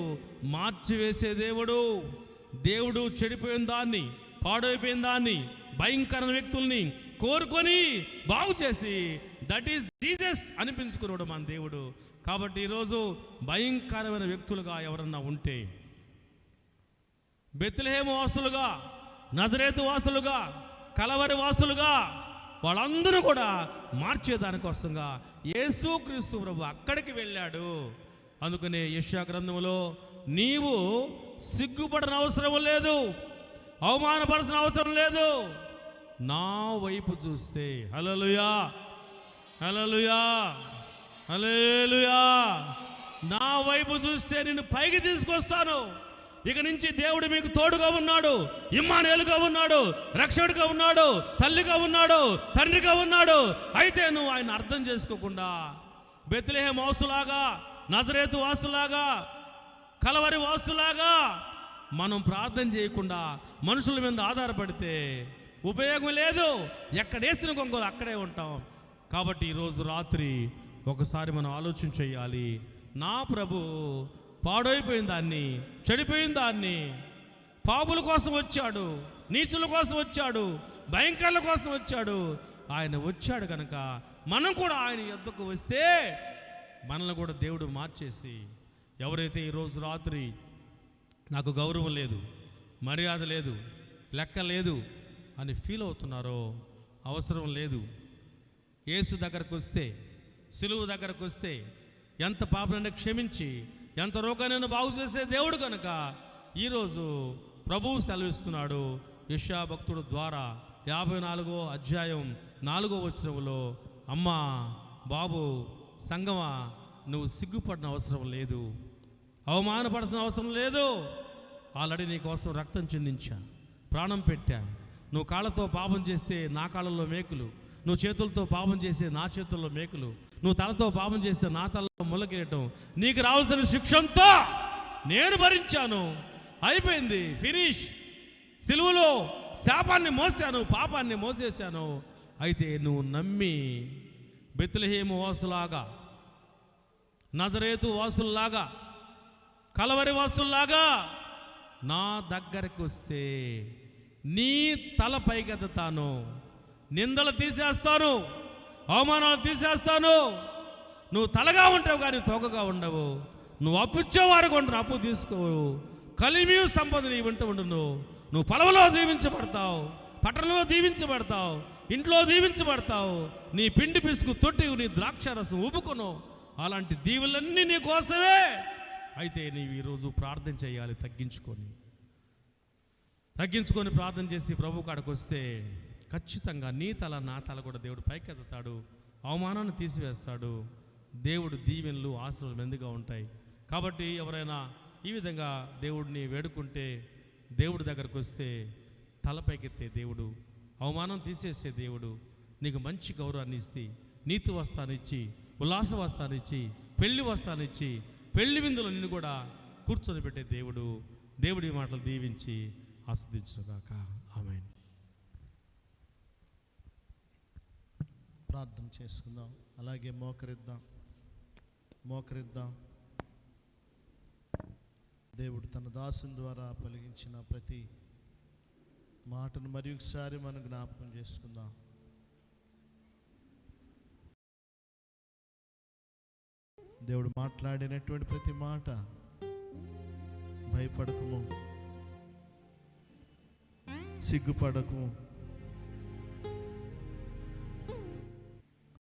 Speaker 1: మార్చివేసే దేవుడు. దేవుడు చెడిపోయిన దాన్ని, పాడైపోయిన దాన్ని, భయంకరమైన వ్యక్తుల్ని కోరుకొని బాగు చేసి దట్ ఈస్ జీసస్ అనిపించుకున్నాడు మన దేవుడు. కాబట్టి ఈరోజు భయంకరమైన వ్యక్తులుగా ఎవరన్నా ఉంటే, బెత్లెహేము వాసులుగా, నజరేతు వాసులుగా, కలవరి వాసులుగా వాళ్ళందరూ కూడా మార్చేదానికోసంగా యేసుక్రీస్తు ప్రభు అక్కడికి వెళ్ళాడు. అందుకనే యెషయా గ్రంథంలో నీవు సిగ్గుపడిన అవసరం లేదు, అవమానపడాల్సిన అవసరం లేదు, నా వైపు చూస్తే, హల్లెలూయా హల్లెలూయా హల్లెలూయా, నా వైపు చూస్తే నిన్ను పైకి తీసుకొస్తాను. ఇక నుంచి దేవుడు మీకు తోడుగా ఉన్నాడు, ఇమ్మానుయేలుగా ఉన్నాడు, రక్షకుడిగా ఉన్నాడు, తల్లిగా ఉన్నాడు, తండ్రిగా ఉన్నాడు. అయితే నువ్వు ఆయన అర్థం చేసుకోకుండా బెత్లెహేము వాసులాగా, నజరేతు వాసులాగా, కలవరి వాసులాగా మనం ప్రార్థన చేయకుండా మనుషుల మీద ఆధారపడితే ఉపయోగం లేదు. ఎక్కడేసిన గొంగలు అక్కడే ఉంటాం. కాబట్టి ఈరోజు రాత్రి ఒకసారి మనం ఆలోచన చేయాలి. నా ప్రభు పాడైపోయిన దాన్ని, చెడిపోయిన దాన్ని, పాపుల కోసం వచ్చాడు, నీచుల కోసం వచ్చాడు, భయంకరుల కోసం వచ్చాడు. ఆయన వచ్చాడు కనుక మనం కూడా ఆయన యొద్దకు వస్తే మనల్ని కూడా దేవుడు మార్చేసి, ఎవరైతే ఈరోజు రాత్రి నాకు గౌరవం లేదు, మర్యాద లేదు, లెక్క లేదు అని ఫీల్ అవుతున్నారో, అవసరం లేదు, యేసు దగ్గరకు వస్తే, సిలువ దగ్గరకు వస్తే ఎంత పాపనైనా క్షమించి ఎంత రోగానైనా బాగు చేసే దేవుడు కనుక ఈరోజు ప్రభువు సెలవిస్తున్నాడు. యెషయా భక్తుడు ద్వారా 54వ అధ్యాయం 4వ వచనంలో, అమ్మా, బాబు, సంగమా, నువ్వు సిగ్గుపడిన అవసరం లేదు, అవమానపడాల్సిన అవసరం లేదు. ఆల్రెడీ నీ కోసం రక్తం చిందించా, ప్రాణం పెట్టా. నువ్వు కాళ్ళతో పాపం చేస్తే నా కాళ్ళలో మేకులు, నువ్వు చేతులతో పాపం చేస్తే నా చేతుల్లో మేకులు, నువ్వు తలతో పాపం చేస్తే నా తలలో ముళ్ళకిరీటం, నీకు రావాల్సిన శిక్షంతో నేను భరించాను, అయిపోయింది, ఫినిష్. సిలువలో శాపాన్ని మోసాను, పాపాన్ని మోసేశాను. అయితే నువ్వు నమ్మి బెత్లెహేము వాసులాగా, నజరేతు వాసుల్లాగా, కలవరి వాసుల్లాగా నా దగ్గరకు వస్తే నీ తల పైకెత్తుతాను, నిందలు తీసేస్తాను, అవమానాలు తీసేస్తాను. నువ్వు తలగా ఉంటావు కానీ తోకగా ఉండవు. నువ్వు అప్పు ఇచ్చేవారు కొంటారు, అప్పు తీసుకోవు. కలిమి సంపద నీ వెంట ఉండును. నువ్వు పొలంలో దీవించబడతావు, పట్టణంలో దీవించబడతావు, ఇంట్లో దీవించబడతావు. నీ పిండి పిసుకు తొట్టి, నీ ద్రాక్షారసం ఊపుకొను. అలాంటి దీవులన్నీ నీ కోసమే. అయితే నీవు ఈరోజు ప్రార్థన చేయాలి, తగ్గించుకొని ప్రార్థన చేసి ప్రభు కాడకు వస్తే ఖచ్చితంగా నీ తల నా తల కూడా దేవుడు పైకెత్తుతాడు, అవమానాన్ని తీసివేస్తాడు. దేవుడు దీవెనలు ఆశీర్వాదాలు మెందుగా ఉంటాయి. కాబట్టి ఎవరైనా ఈ విధంగా దేవుడిని వేడుకుంటే, దేవుడి దగ్గరకు వస్తే తలపైకెత్తే దేవుడు, అవమానం తీసేసే దేవుడు, నీకు మంచి గౌరవాన్ని ఇచ్చి, నీతి వస్త్రాన్ని ఇచ్చి, ఉల్లాస వస్త్రాన్ని ఇచ్చి, పెళ్లి వస్త్రాన్ని ఇచ్చి, పెళ్లి విందులో నిన్ను కూడా కూర్చొని పెట్టే దేవుడు. దేవుడి మాటలు దీవించి ఆస్వాదించుగాక. ఆమేన్.
Speaker 5: ప్రార్థన చేసుకుందాం. అలాగే మోకరిద్దాం. దేవుడు తన దాసుని ద్వారా పలికించిన ప్రతి మాటను మరి ఒకసారి మనం జ్ఞాపకం చేసుకుందాం. దేవుడు మాట్లాడినటువంటి ప్రతి మాట, భయపడకము, సిగ్గుపడకము,